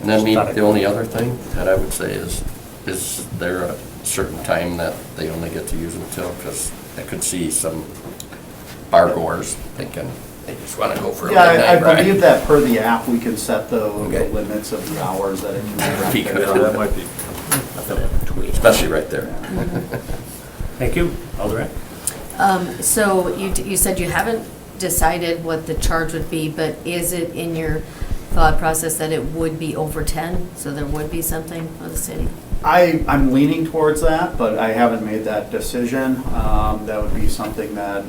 And then the only other thing that I would say is there a certain time that they only get to use them till? Because I could see some bar goers thinking they just want to go for a yeah, midnight I ride. believe that per the app, we can set the Okay. limits of the hours that it can Be be good. rented. Yeah, that might be. Especially right there. Thank you. Alderette? So you said you haven't decided what the charge would be, but is it in your thought process that it would be over 10? So there would be something for the city? I'm leaning towards that, but I haven't made that decision. That would be something that,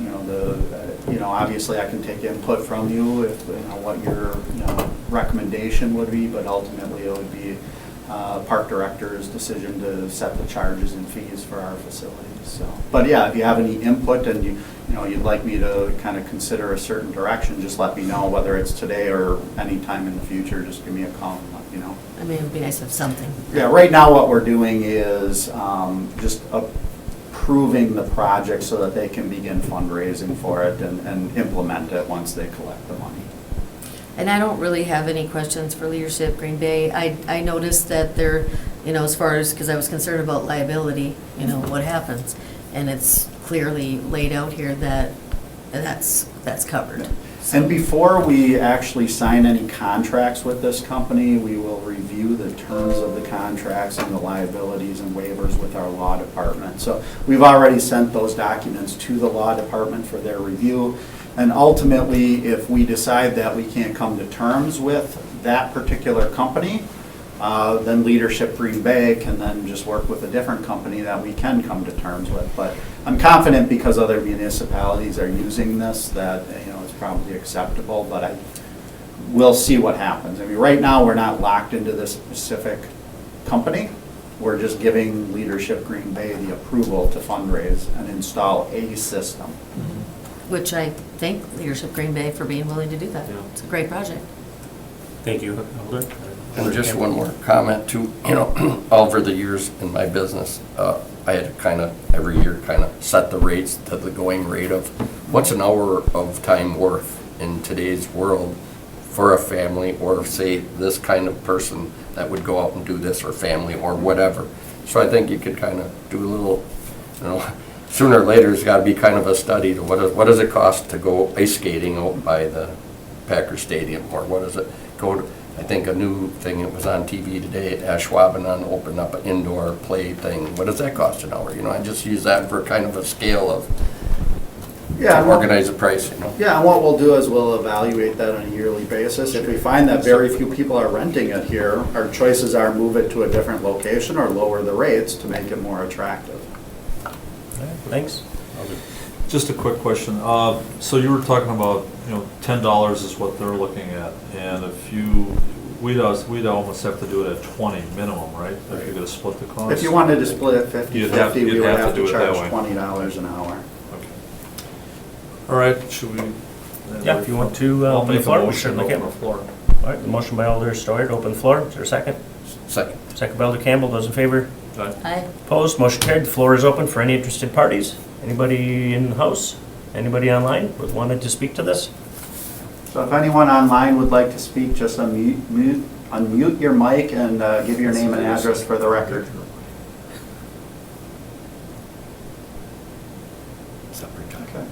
obviously I can take input from you if, what your, recommendation would be, but ultimately it would be park director's decision to set the charges and fees for our facilities, so. But yeah, if you have any input and you'd like me to kind of consider a certain direction, just let me know, whether it's today or any time in the future, just give me a call and let me know. I mean, it'd be nice to have something. Yeah, right now what we're doing is just approving the project so that they can begin fundraising for it and implement it once they collect the money. And I don't really have any questions for Leadership Green Bay. I noticed that they're, as far as, because I was concerned about liability, what happens. And it's clearly laid out here that that's covered. And before we actually sign any contracts with this company, we will review the terms of the contracts and the liabilities and waivers with our law department. So we've already sent those documents to the law department for their review. And ultimately, if we decide that we can't come to terms with that particular company, then Leadership Green Bay can then just work with a different company that we can come to terms with. But I'm confident because other municipalities are using this that, it's probably acceptable, but we'll see what happens. I mean, right now, we're not locked into this specific company. We're just giving Leadership Green Bay the approval to fundraise and install a system. Which I thank Leadership Green Bay for being willing to do that. Yeah. It's a great project. Thank you, Alder. And just one more comment too, over the years in my business, I had to kind of, every year, kind of set the rates to the going rate of what's an hour of time worth in today's world for a family, or say this kind of person that would go out and do this, or family, or whatever. So I think you could kind of do a little, sooner or later, there's got to be kind of a study to what does it cost to go ice skating out by the Packer Stadium, or what does it go to? I think a new thing, it was on TV today, Ashwaubenon opened up an indoor play thing. What does that cost an hour? I just use that for kind of a scale of, to organize a price, Yeah, and what we'll do is we'll evaluate that on a yearly basis. If we find that very few people are renting it here, our choices are move it to a different location or lower the rates to make it more attractive. Thanks. Alder. Just a quick question. So you were talking about, $10 is what they're looking at, and we'd almost have to do it at 20 minimum, right? If you're gonna split the cost? If you wanted to split it 50/50, You'd have we would have do to it that charge way. $20 an hour. Okay. All right, should we? Yeah, if you want to I'll open the make a floor, we motion to certainly open can. the floor. All right, the motion by Alder Steuer to open the floor. Is there a second? second. Second by Alder Campbell. Those in favor? Aye. Aye. Opposed? Motion carried. The floor is open for any interested parties. Anybody in the house? Anybody online would wanted to speak to this? So if anyone online would like to speak, just unmute your mic and give your name and address for the record. Okay.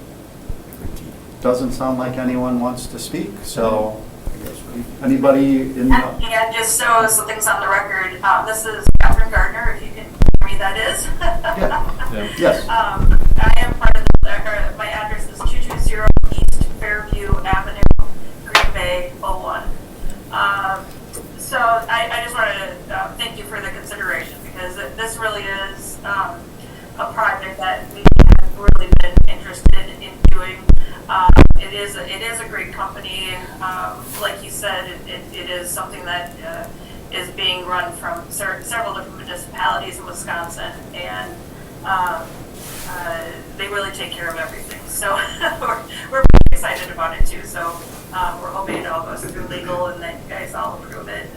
Doesn't sound like anyone wants to speak, so I guess anybody in the... Yeah, just so things on the record, this is Catherine Gardner, if you can hear me, that is. Yes. I am part of my address is 220 East Fairview So I just wanted to thank you for the consideration, because this really is a project that we have really been interested in doing. It is a great company. Like you said, it is something that is being run from several different municipalities in Wisconsin, and they really take care of everything. So we're pretty excited about it too. So we're hoping it all goes through legal and that you guys all approve it.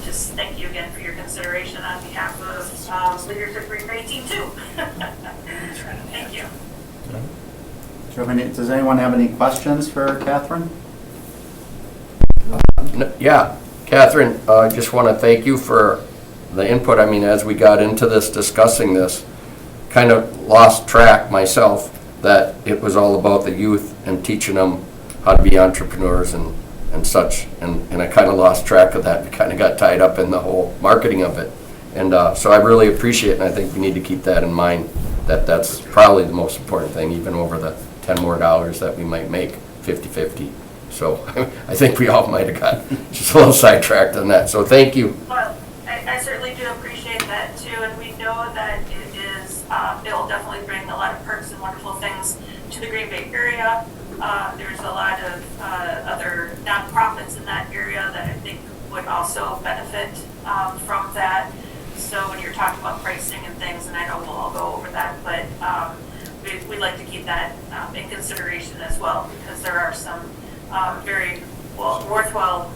Just thank you again for your consideration on behalf of Leadership Green Bay Team 2. Thank you. Does anyone have any questions for Catherine? Yeah, Catherine, I just want to thank you for the input. I mean, as we got into this, discussing this, kind of lost track myself that it was all about the youth and teaching them how to be entrepreneurs and such. And I kind of lost track of that. We kind of got tied up in the whole marketing of it. And so I really appreciate it, and I think we need to keep that in mind, that that's probably the most important thing, even over the $10 more that we might make, 50-50. So I think we all might have got just a little sidetracked on that. So thank you. Well, I certainly do appreciate that too, and we know that it will definitely bring a lot of perks and wonderful things to the Green Bay area. There's a lot of other nonprofits in that area that I think would also benefit from that. So when you're talking about pricing and things, and I know we'll all go over that, but we'd like to keep that in consideration as well, because there are some very worthwhile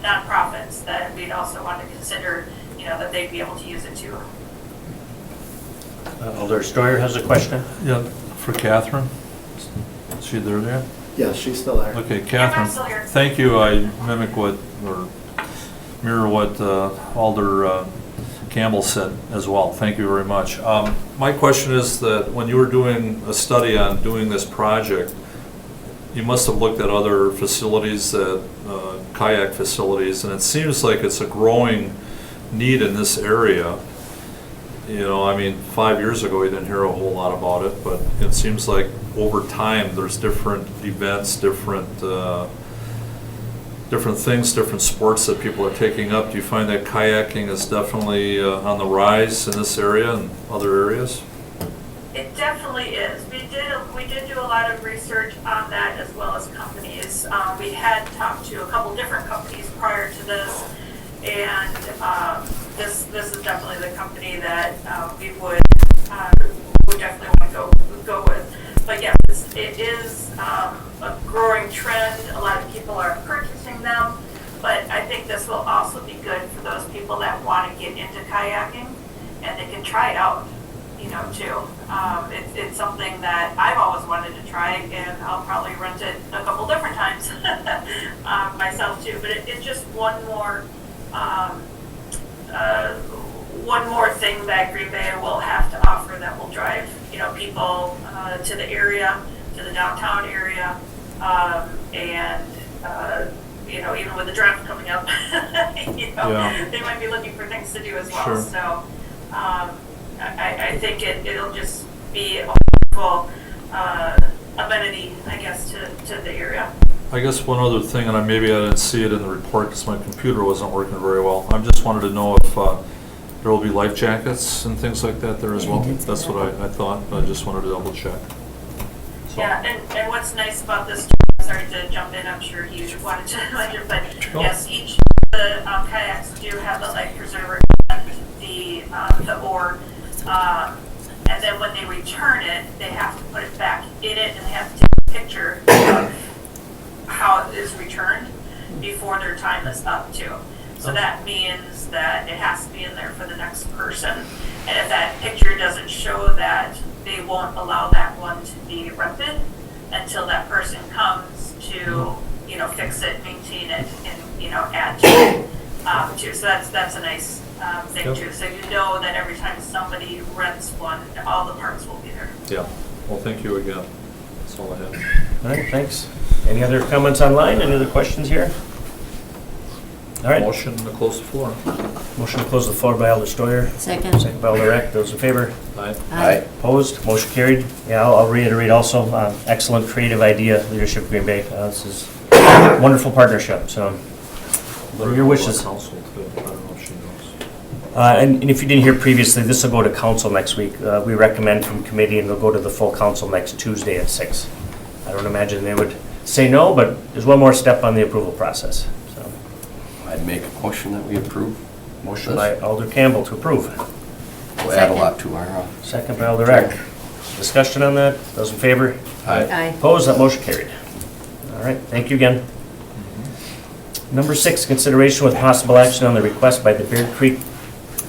nonprofits that we'd also want to consider, that they'd be able to use it too. Alder Steuer has a question. Yeah, for Catherine. Is she there yet? Yes, she's still there. Okay, I'm still here. Catherine, thank you. I mirror what Alder Campbell said as well. Thank you very much. My question is that when you were doing a study on doing this project, you must have looked at other facilities, kayak facilities, and it seems like it's a growing need in this area. 5 years ago, you didn't hear a whole lot about it, but it seems like over time, there's different events, different things, different sports that people are taking up. Do you find that kayaking is definitely on the rise in this area and other areas? It definitely is. We did do a lot of research on that, as well as companies. We had talked to a couple different companies prior to this, and this is definitely the company that we would definitely want to go with. But yes, it is a growing trend. A lot of people are purchasing them, but I think this will also be good for those people that want to get into kayaking, and they can try it out, too. It's something that I've always wanted to try, and I'll probably rent it a couple different times myself too. But it's just one more thing that Green Bay will have to offer that will drive people to the area, to the downtown area, and even with the draft coming up, Yeah. They might be looking for things to do as well. Sure. So I think it'll just be a wonderful amenity, I guess, to the area. I guess one other thing, and maybe I didn't see it in the report because my computer wasn't working very well. I just wanted to know if there will be life jackets and things like that there as well. That's what I thought, but I just wanted to double check. So. Yeah, and what's nice about this, sorry to jump in, I'm sure you wanted to mention, but yes, each of the kayaks do have the life preserver and the oar. And then when they return it, they have to put it back in it, and they have to take a picture of how it is returned before their time is up too. So that means that it has to be in there for the next person. And if that picture doesn't show that, they won't allow that one to be rented until that person comes to, fix it, maintain it, and, add to it too. So that's a nice thing too. So that every time somebody rents one, all the parts will be there. Yeah. Well, thank you again. That's all I have. All right, thanks. Any other comments online? Any other questions here? All right. Motion to close the floor. Motion to close the floor by Alder Steuer. Second. Second by Alder Eck. Those in favor? Aye. Aye. Opposed? Motion carried. Yeah, I'll reiterate also, excellent creative idea, Leadership Green Bay. This is a wonderful partnership, so What are your wishes? Council too. I don't know if she knows. And if you didn't hear previously, this will go to council next week. We recommend from committee, and it'll go to the full council next Tuesday at 6. I don't imagine they would say no, but there's one more step on the approval process. So, I'd make a motion that we approve. motion by Alder Campbell to approve. We'll add a lot to our, Second by Alder Eck. Discussion on that? Those in favor? Aye. Opposed? That motion carried. All right, thank you again. Number 6, consideration with possible action on the request by the Bear Creek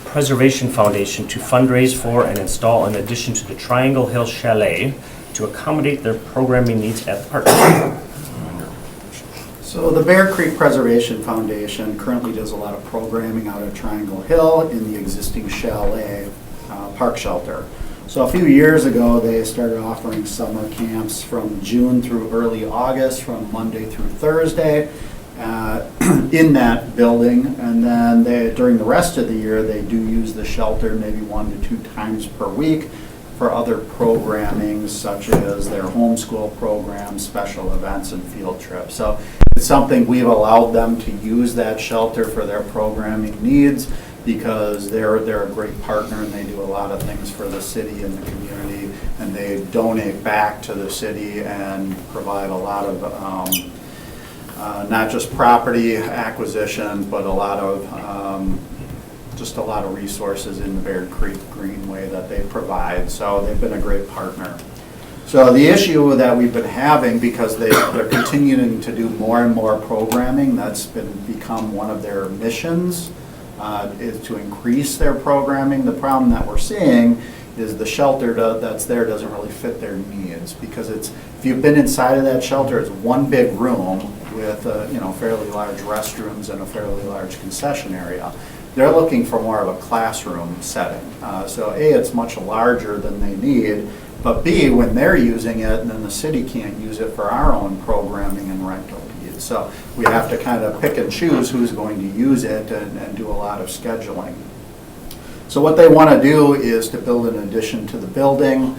Preservation Foundation to fundraise for and install an addition to the Triangle Hill Chalet to accommodate their programming needs at the park. So the Bear Creek Preservation Foundation currently does a lot of programming out at Triangle Hill in the existing chalet park shelter. So a few years ago, they started offering summer camps from June through early August, from Monday through Thursday, in that building. And then during the rest of the year, they do use the shelter maybe 1 to 2 times per week for other programming, such as their homeschool programs, special events, and field trips. So it's something we've allowed them to use that shelter for their programming needs, because they're a great partner, and they do a lot of things for the city and the community, and they donate back to the city and provide a lot of not just property acquisition, but a lot of just a lot of resources in the Bear Creek Greenway that they provide. So they've been a great partner. So the issue that we've been having, because they're continuing to do more and more programming, that's become one of their missions, is to increase their programming. The problem that we're seeing is the shelter that's there doesn't really fit their needs, because if you've been inside of that shelter, it's one big room with fairly large restrooms and a fairly large concession area. They're looking for more of a classroom setting. So A, it's much larger than they need, but B, when they're using it, then the city can't use it for our own programming and rental needs. So we have to kind of pick and choose who's going to use it and do a lot of scheduling. So what they want to do is to build an addition to the building,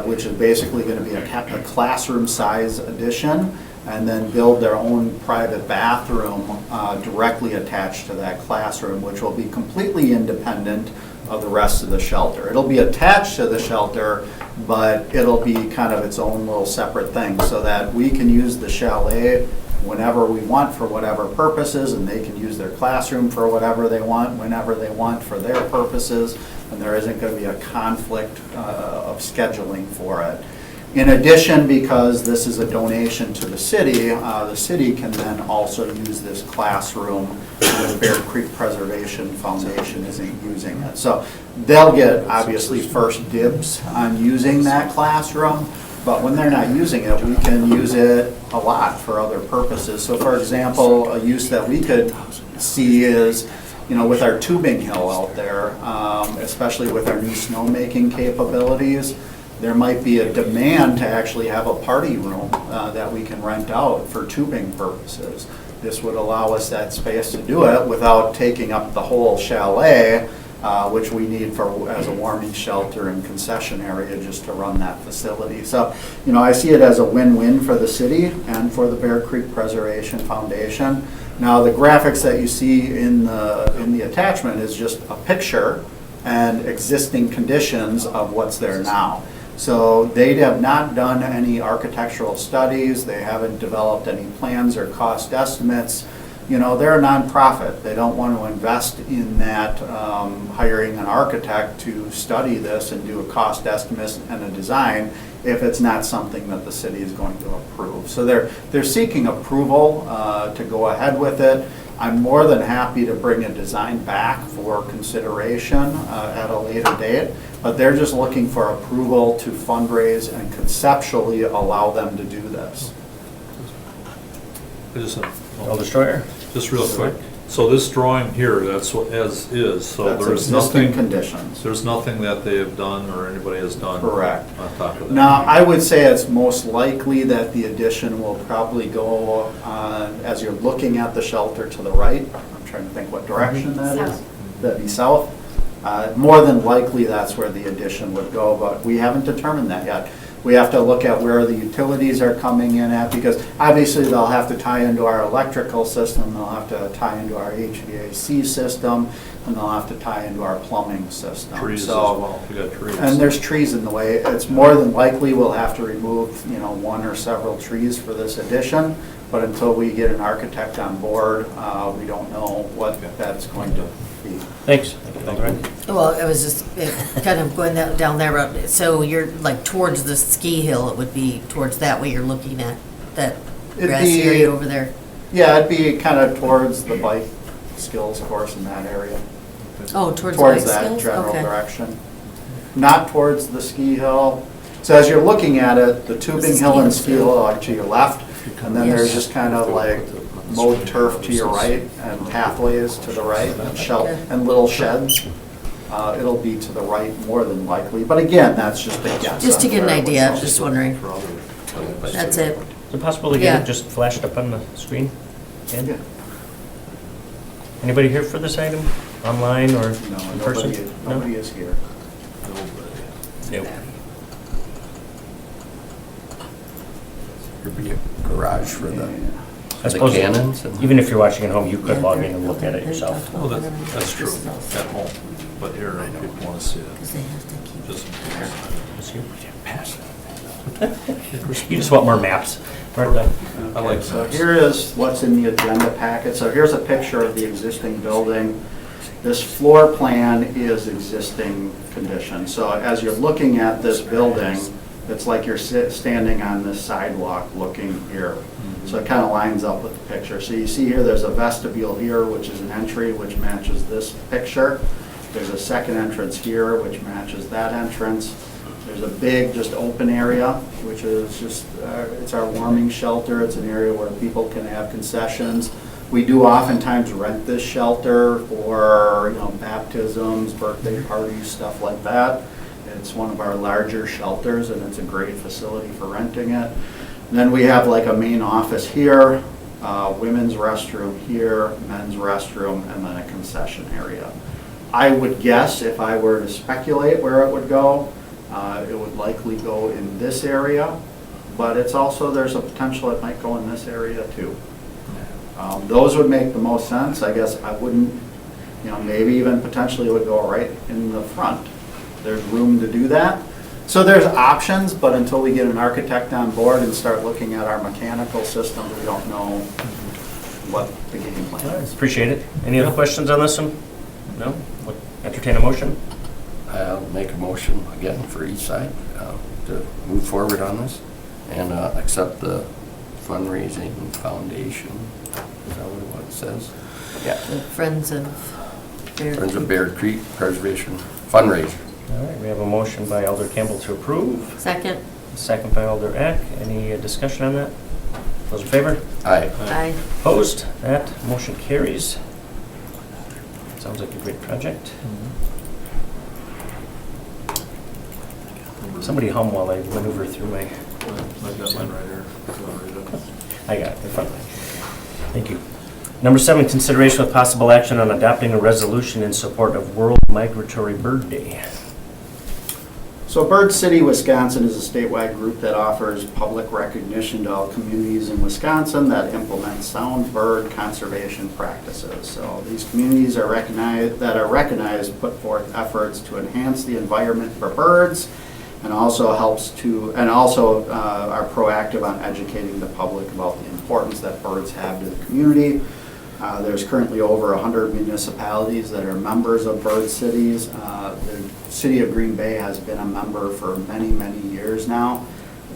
which is basically going to be a classroom size addition, and then build their own private bathroom directly attached to that classroom, which will be completely independent of the rest of the shelter. It'll be attached to the shelter, but it'll be kind of its own little separate thing, so that we can use the chalet whenever we want for whatever purposes, and they can use their classroom for whatever they want, whenever they want for their purposes, and there isn't going to be a conflict of scheduling for it. In addition, because this is a donation to the city can then also use this classroom when the Bear Creek Preservation Foundation isn't using it. So they'll get, obviously, first dibs on using that classroom, but when they're not using it, we can use it a lot for other purposes. So for example, a use that we could see is, with our tubing hill out there, especially with our new snowmaking capabilities, there might be a demand to actually have a party room that we can rent out for tubing purposes. This would allow us that space to do it without taking up the whole chalet, which we need as a warming shelter and concession area just to run that facility. So, I see it as a win-win for the city and for the Bear Creek Preservation Foundation. Now, the graphics that you see in the attachment is just a picture and existing conditions of what's there now. So they have not done any architectural studies, they haven't developed any plans or cost estimates. They're a nonprofit. They don't want to invest in that, hiring an architect to study this and do a cost estimate and a design if it's not something that the city is going to approve. So they're seeking approval to go ahead with it. I'm more than happy to bring a design back for consideration at a later date, but they're just looking for approval to fundraise and conceptually allow them to do this. I just Alder Steuer? Just real quick. So this drawing here, that's what as is. So That's there's existing nothing. conditions. There's nothing that they have done or anybody has done. Correct. On top of that. Now, I would say it's most likely that the addition will probably go as you're looking at the shelter to the right. I'm trying to think what direction that is. That'd be south. More than likely, that's where the addition would go, but we haven't determined that yet. We have to look at where the utilities are coming in at, because obviously they'll have to tie into our electrical system, they'll have to tie into our HVAC system, and they'll have to tie into our plumbing system. Trees as So- well, we got trees. And there's trees in the way. It's more than likely we'll have to remove, one or several trees for this addition, but until we get an architect on board, we don't know what that's going to be. Thanks. Alderman. Well, it was just kind of going down that road. So you're like towards the ski hill, it would be towards that way you're looking at, that It'd grassy be- area over there. Yeah, it'd be kind of towards the bike skills course in that area. Oh, towards the Towards bike that skills? general Okay. direction. Not towards the ski hill. So as you're looking at it, the tubing hill and ski hill are to your left, and then there's just kind of like mowed turf to your right, and pathways to the right, and little sheds. It'll be to the right more than likely, but again, that's just a guess. Just to on get an where it would idea, go. just wondering. That's it. Is it possible to get Yeah. it just flashed up on the screen? Ken? Yeah. Anybody here for this item, online or No, in person? nobody is here. Nope. There'd be a garage for I the suppose, cannons and. even if you're watching at home, you could log in and look at it yourself. Well, that's true, at home, but here, people want to see it. Because they have to keep. Just You just want more maps. Martha? I like So maps. here is what's in the agenda packet. So here's a picture of the existing building. This floor plan is existing condition. So as you're looking at this building, it's like you're standing on this sidewalk looking here. So it kind of lines up with the picture. So you see here, there's a vestibule here, which is an entry, which matches this picture. There's a second entrance here, which matches that entrance. There's a big, just open area, which is just, it's our warming shelter. It's an area where people can have concessions. We do oftentimes rent this shelter for, baptisms, birthday parties, stuff like that. It's one of our larger shelters, and it's a great facility for renting it. And then we have like a main office here, women's restroom here, men's restroom, and then a concession area. I would guess, if I were to speculate where it would go, it would likely go in this area, but it's also, there's a potential it might go in this area too. Those would make the most sense. I guess I wouldn't, maybe even potentially it would go right in the front. There's room to do that. So there's options, but until we get an architect on board and start looking at our mechanical systems, we don't know what the game plan is. Appreciate it. Any other questions on this one? No? Would entertain a motion? I'll make a motion again for each side to move forward on this and accept the fundraising foundation. Is that what it says? Yeah. The Friends of Bear Friends of Creek. Bear Creek Preservation fundraiser. All right, we have a motion by Alder Campbell to approve, Second. a second by Alder Eck. Any discussion on that? Those in favor? Aye. Aye. Opposed? That motion carries. Sounds like a great project. Somebody hum while I maneuver through my, I've got mine right here. I got it in front of me. Thank you. Number 7, consideration with possible action on adopting a resolution in support of World Migratory Bird Day. So Bird City, Wisconsin is a statewide group that offers public recognition to all communities in Wisconsin that implement sound bird conservation practices. So these communities are recognized put forth efforts to enhance the environment for birds, and also are proactive on educating the public about the importance that birds have to the community. There's currently over 100 municipalities that are members of Bird Cities. The City of Green Bay has been a member for many, many years now.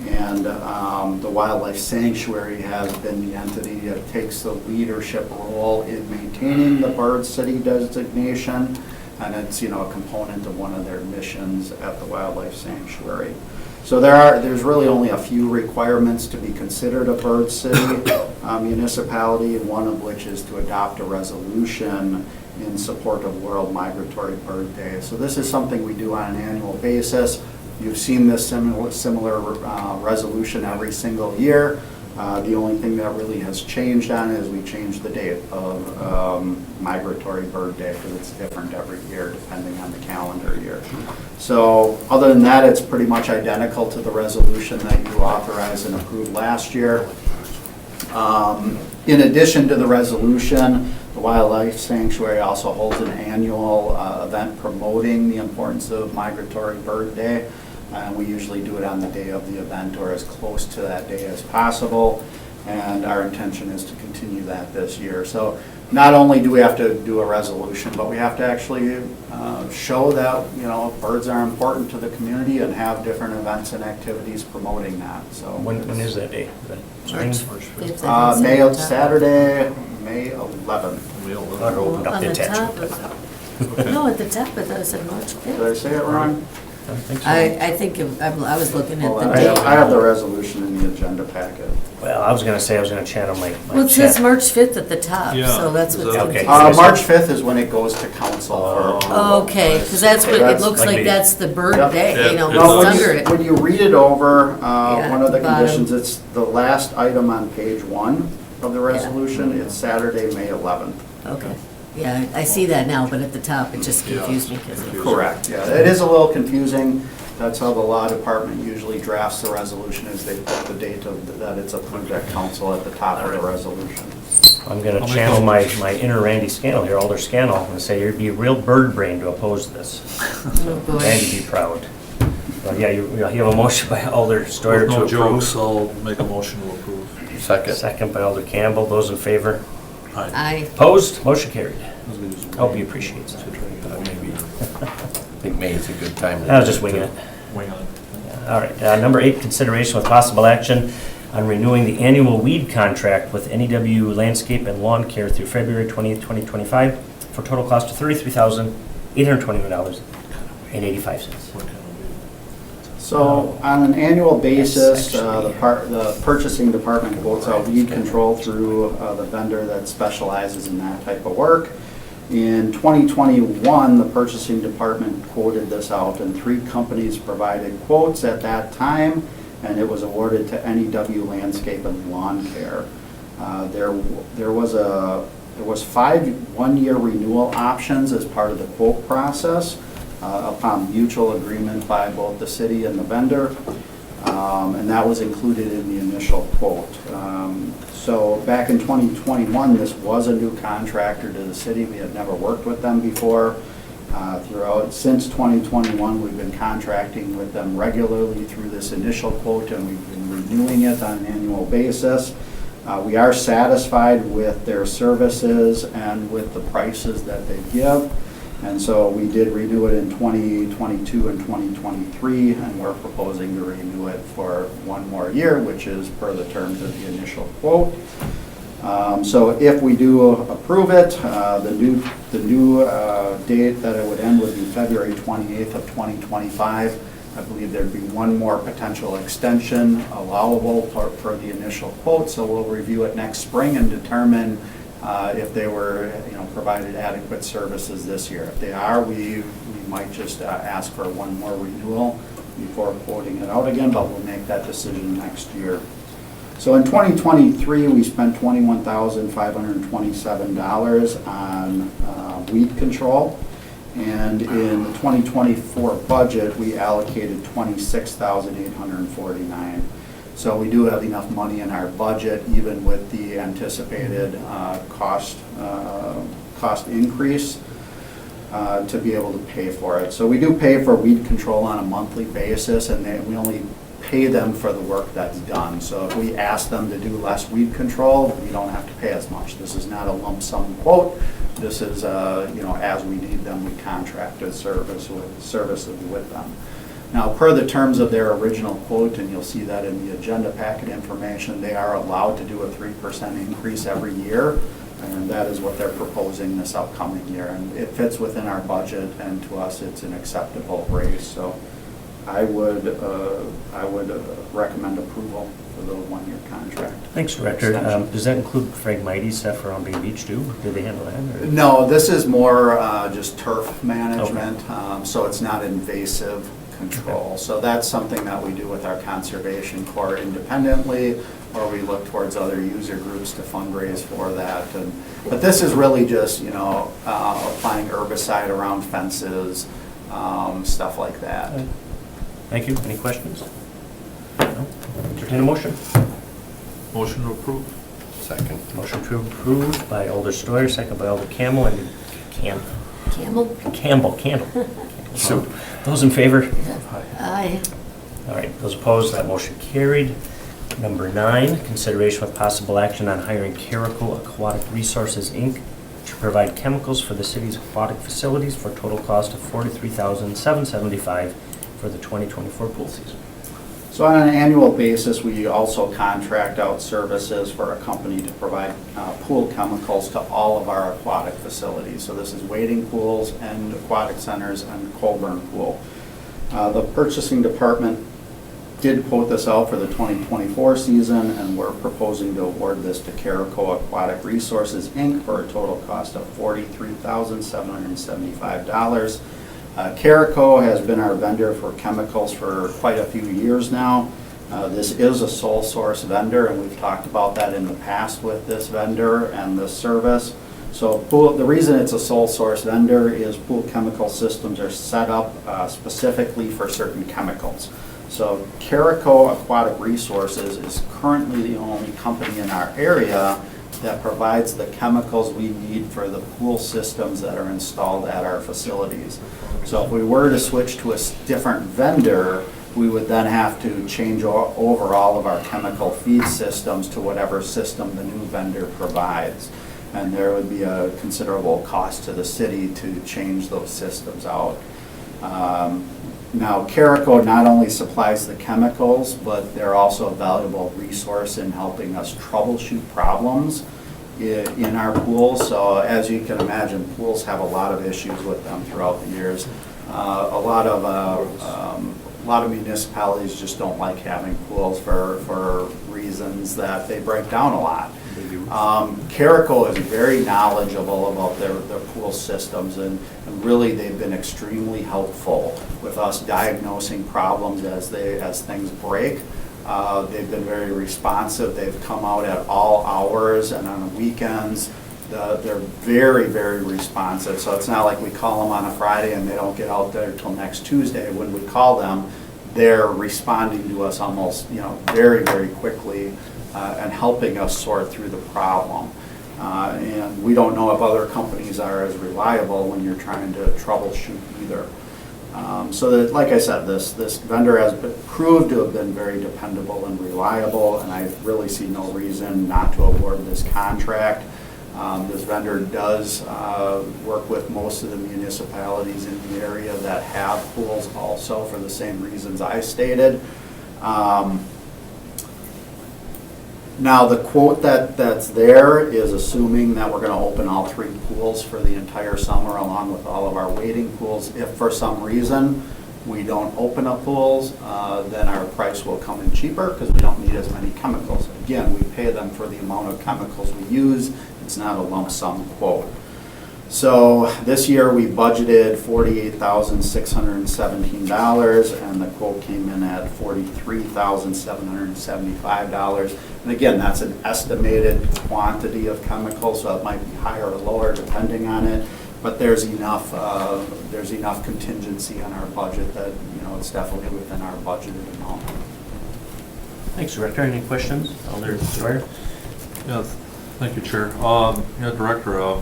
And the Wildlife Sanctuary has been the entity that takes the leadership role in maintaining the Bird City designation. And it's, a component of one of their missions at the Wildlife Sanctuary. So there's really only a few requirements to be considered a Bird City municipality, one of which is to adopt a resolution in support of World Migratory Bird Day. So this is something we do on an annual basis. You've seen this similar resolution every single year. The only thing that really has changed on it is we changed the date of migratory bird day because it's different every year depending on the calendar year. So other than that, it's pretty much identical to the resolution that you authorized and approved last year. In addition to the resolution, the Wildlife Sanctuary also holds an annual event promoting the importance of Migratory Bird Day. We usually do it on the day of the event or as close to that day as possible. And our intention is to continue that this year. So not only do we have to do a resolution, but we have to actually show that, you know, birds are important to the community and have different events and activities promoting that. So When is that day? Is that spring? March 5th, I think, May so. Saturday, May 11th. I'll open up On the the top attachment. of- No, at the top, I thought it said March Did I 5th. say it wrong? I don't think so. I think, I was looking at Oh, the I have- I date. have the resolution in the agenda packet. Well, I was gonna say, I was gonna channel my. Well, it says March 5th at the top, Yeah, so that's is what's that- Okay. confusing. March 5th is when it goes to council for approval. Okay, because that's what, it That's looks like like the- that's the bird Yep. day, you know, Yeah, No, it's when under you, it. when you read it over, Yeah, one of the bottom. conditions, it's the last item on page 1 of the resolution, it's Saturday, May 11th. Okay, yeah, I see that now, but at the top, it just confused me because it. Correct, yeah, it is a little confusing, that's how the law department usually drafts the resolution, is they put the date of, that it's approved at council at the top of the resolution. I'm gonna I'll make channel a- my inner Randy Scannell here, Alder Scannell, and say you'd be a real bird brain to oppose this. Oh, boy. Randy, be proud. But yeah, you have a motion by Alder Steuer With to no approve. jokes, I'll make a motion to approve. Second. Second by Alder Campbell, those in favor? Aye. I, Opposed? Motion carried. Hope he appreciates that. I think May is a good time. to I was do just it, winging too. it. Wing on. All right, number 8, consideration with possible action on renewing the annual weed contract with NEW Landscape and Lawn Care through February 20th, 2025, for a total cost of $33,821.85. What kind of So on an annual basis, the purchasing department quotes out weed control through the vendor that specializes in that type of work. In 2021, the purchasing department quoted this out, and 3 companies provided quotes at that time, and it was awarded to NEW Landscape and Lawn Care. There was 5 one-year renewal options as part of the quote process upon mutual agreement by both the city and the vendor, and that was included in the initial quote. So back in 2021, this was a new contractor to the city. We had never worked with them before. Since 2021, we've been contracting with them regularly through this initial quote, and we've been renewing it on an annual basis. We are satisfied with their services and with the prices that they give. And so we did renew it in 2022 and 2023, and we're proposing to renew it for 1 more year, which is per the terms of the initial quote. So if we do approve it, the new date that it would end would be February 28th of 2025. I believe there'd be 1 more potential extension allowable for the initial quote, so we'll review it next spring and determine if they were, provided adequate services this year. If they are, we might just ask for 1 more renewal before quoting it out again, but we'll make that decision next year. So in 2023, we spent $21,527 on weed control. And in the 2024 budget, we allocated $26,849. So we do have enough money in our budget, even with the anticipated cost increase, to be able to pay for it. So we do pay for weed control on a monthly basis, and we only pay them for the work that's done. So if we ask them to do less weed control, we don't have to pay as much. This is not a lump sum quote. This is, as we need them, we contracted services with them. Now, per the terms of their original quote, and you'll see that in the agenda packet information, they are allowed to do a 3% increase every year, and that is what they're proposing this upcoming year. And it fits within our budget, and to us, it's an acceptable raise. So I would recommend approval for the 1-year contract. Thanks, Director. Does that include Frank Mighty's stuff around Bay Beach too? Did they handle that? or- No, this is more just turf management, so it's not invasive control. So that's something that we do with our conservation corps independently. or we look towards other user groups to fundraise for that. But this is really just, applying herbicide around fences, stuff like that. Thank you. Any questions? No? Entertain a motion. Motion to approve? Second. Motion to approve by Alder Steuer, second by Alder Campbell, and Campbell. So, those in favor? Aye. All right, those opposed, that motion carried. Number 9, consideration with possible action on hiring Carico Aquatic Resources, Inc. to provide chemicals for the city's aquatic facilities for a total cost of $43,775 for the 2024 pool season. So on an annual basis, we also contract out services for a company to provide pool chemicals to all of our aquatic facilities. So this is wading pools and aquatic centers and Colburn Pool. The purchasing department did quote this out for the 2024 season, and we're proposing to award this to Carico Aquatic Resources, Inc. for a total cost of $43,775. Carico has been our vendor for chemicals for quite a few years now. This is a sole source vendor, and we've talked about that in the past with this vendor and this service. So the reason it's a sole source vendor is pool chemical systems are set up specifically for certain chemicals. So Carico Aquatic Resources is currently the only company in our area that provides the chemicals we need for the pool systems that are installed at our facilities. So if we were to switch to a different vendor, we would then have to change over all of our chemical feed systems to whatever system the new vendor provides. And there would be a considerable cost to the city to change those systems out. Now, Carico not only supplies the chemicals, but they're also a valuable resource in helping us troubleshoot problems in our pools. So as you can imagine, pools have a lot of issues with them throughout the years. A lot of municipalities just don't like having pools for reasons that they break down a lot. Carico is very knowledgeable about their pool systems, and really they've been extremely helpful with us diagnosing problems as things break. They've been very responsive. They've come out at all hours and on weekends. They're very, very responsive. So it's not like we call them on a Friday and they don't get out there till next Tuesday. When we call them, they're responding to us almost, very, very quickly and helping us sort through the problem. And we don't know if other companies are as reliable when you're trying to troubleshoot either. So that, like I said, this vendor has proved to have been very dependable and reliable, and I really see no reason not to award this contract. This vendor does work with most of the municipalities in the area that have pools also for the same reasons I stated. Now, the quote that's there is assuming that we're going to open all 3 pools for the entire summer along with all of our wading pools. If for some reason we don't open up pools, then our price will come in cheaper because we don't need as many chemicals. Again, we pay them for the amount of chemicals we use. It's not a lump sum quote. So this year we budgeted $48,617, and the quote came in at $43,775. And again, that's an estimated quantity of chemicals, so it might be higher or lower depending on it. But there's enough contingency on our budget that it's definitely within our budgeted amount. Thanks, Director. Any questions? Alder Steuer? Yeah, thank you, Chair. Director,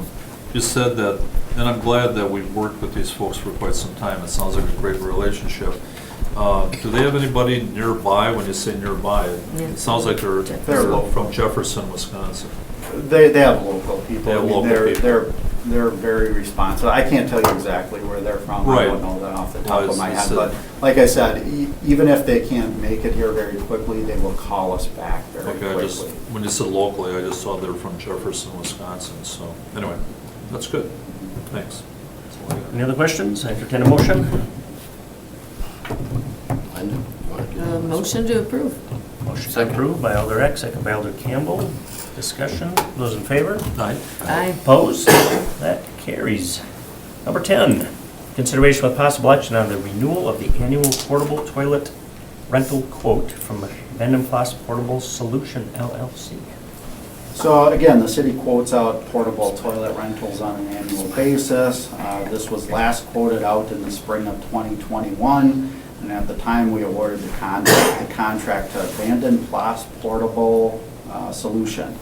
you said that, and I'm glad that we've worked with these folks for quite some time. It sounds like a great relationship. Do they have anybody nearby? When you say nearby, it sounds like they're from Jefferson, Wisconsin. They have local people. They have local people. They're very responsive. I can't tell you exactly where they're from. Right. I don't know that off the top of my head. But like I said, even if they can't make it here very quickly, they will call us back very quickly. When you said locally, I just saw they're from Jefferson, Wisconsin. So anyway, that's good. Thanks. Any other questions? I entertain a motion. Linda, you want to do that? Motion to approve. Motion Second. approved by Alder Eck, second by Alder Campbell. Discussion. Those in favor? Aye. Aye. Opposed? That carries. Number 10, consideration with possible action on the renewal of the annual portable toilet rental quote from Vandenplas Portable Solution LLC. So again, the city quotes out portable toilet rentals on an annual basis. This was last quoted out in the spring of 2021, and at the time we awarded the contract to Vandenplas Portable Solution.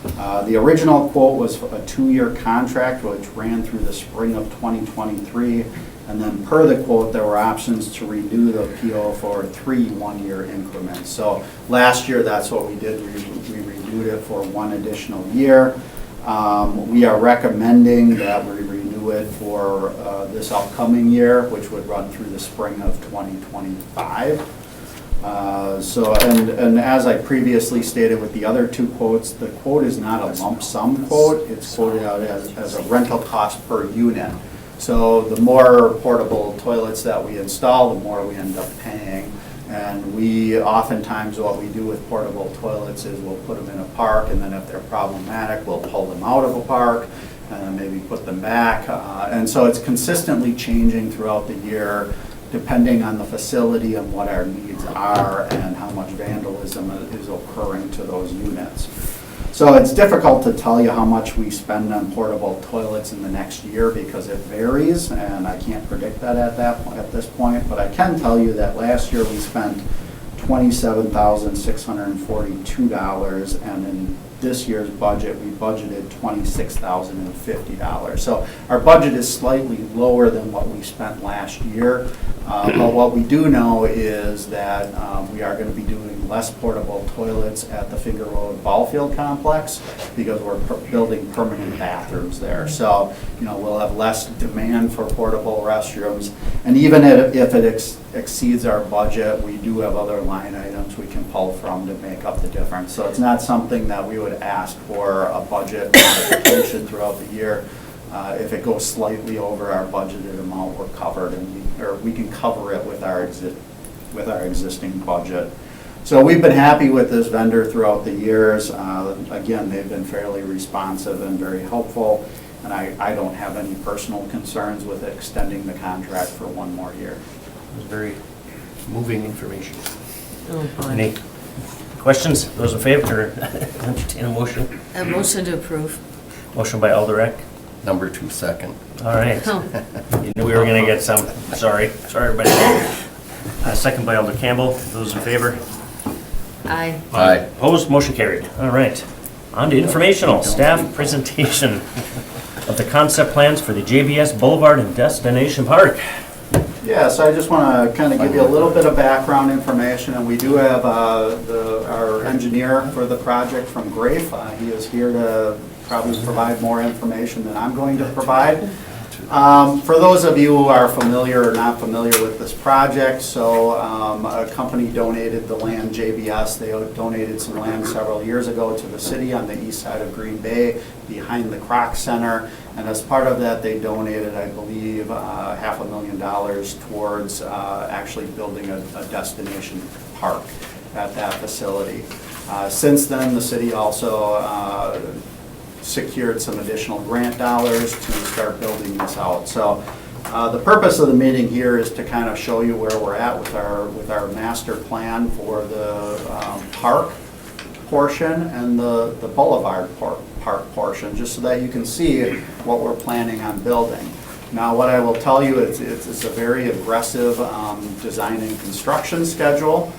The original quote was a 2-year contract which ran through the spring of 2023, and then per the quote there were options to renew the PO for 3 one-year increments. So last year that's what we did, we renewed it for 1 additional year. We are recommending that we renew it for this upcoming year, which would run through the spring of 2025. And as I previously stated with the other 2 quotes, the quote is not a lump sum quote. It's quoted out as a rental cost per unit. So the more portable toilets that we install, the more we end up paying. And we oftentimes, what we do with portable toilets is we'll put them in a park, and then if they're problematic, we'll pull them out of a park and then maybe put them back. And so it's consistently changing throughout the year, depending on the facility and what our needs are and how much vandalism is occurring to those units. So it's difficult to tell you how much we spend on portable toilets in the next year because it varies, and I can't predict that at this point, but I can tell you that last year we spent $27,642, and in this year's budget, we budgeted $26,050. So our budget is slightly lower than what we spent last year. But what we do know is that we are going to be doing less portable toilets at the Finger Road Ball Field Complex because we're building permanent bathrooms there. So, we'll have less demand for portable restrooms. And even if it exceeds our budget, we do have other line items we can pull from to make up the difference. So it's not something that we would ask for a budget modification throughout the year. If it goes slightly over our budgeted amount, we're covered, and we can cover it with our existing budget. So we've been happy with this vendor throughout the years. Again, they've been fairly responsive and very helpful, and I don't have any personal concerns with extending the contract for 1 more year. It was very moving information. Oh, boy. Any questions? Those in favor, entertain a motion. A motion to approve. Motion by Alderek. Number 2 second. All right. Oh, You knew we were gonna get some. Sorry, everybody. Second by Alder Campbell. Those in favor? aye. Aye. Opposed? Motion carried. All right. On to informational staff presentation of the concept plans for the JBS Boulevard and Destination Park. Yeah, so I just want to kind of give you a little bit of background information, and we do have our engineer for the project from Grafe. He is here to probably provide more information than I'm going to provide. For those of you who are familiar or not familiar with this project, so a company donated the land, JBS. They donated some land several years ago to the city on the east side of Green Bay, behind the Kroc Center. And as part of that, they donated, I believe, $500,000 towards actually building a destination park at that facility. Since then, the city also secured some additional grant dollars to start building this out. So the purpose of the meeting here is to kind of show you where we're at with our master plan for the park portion and the boulevard park portion, just so that you can see what we're planning on building. Now, what I will tell you is it's a very aggressive design and construction schedule.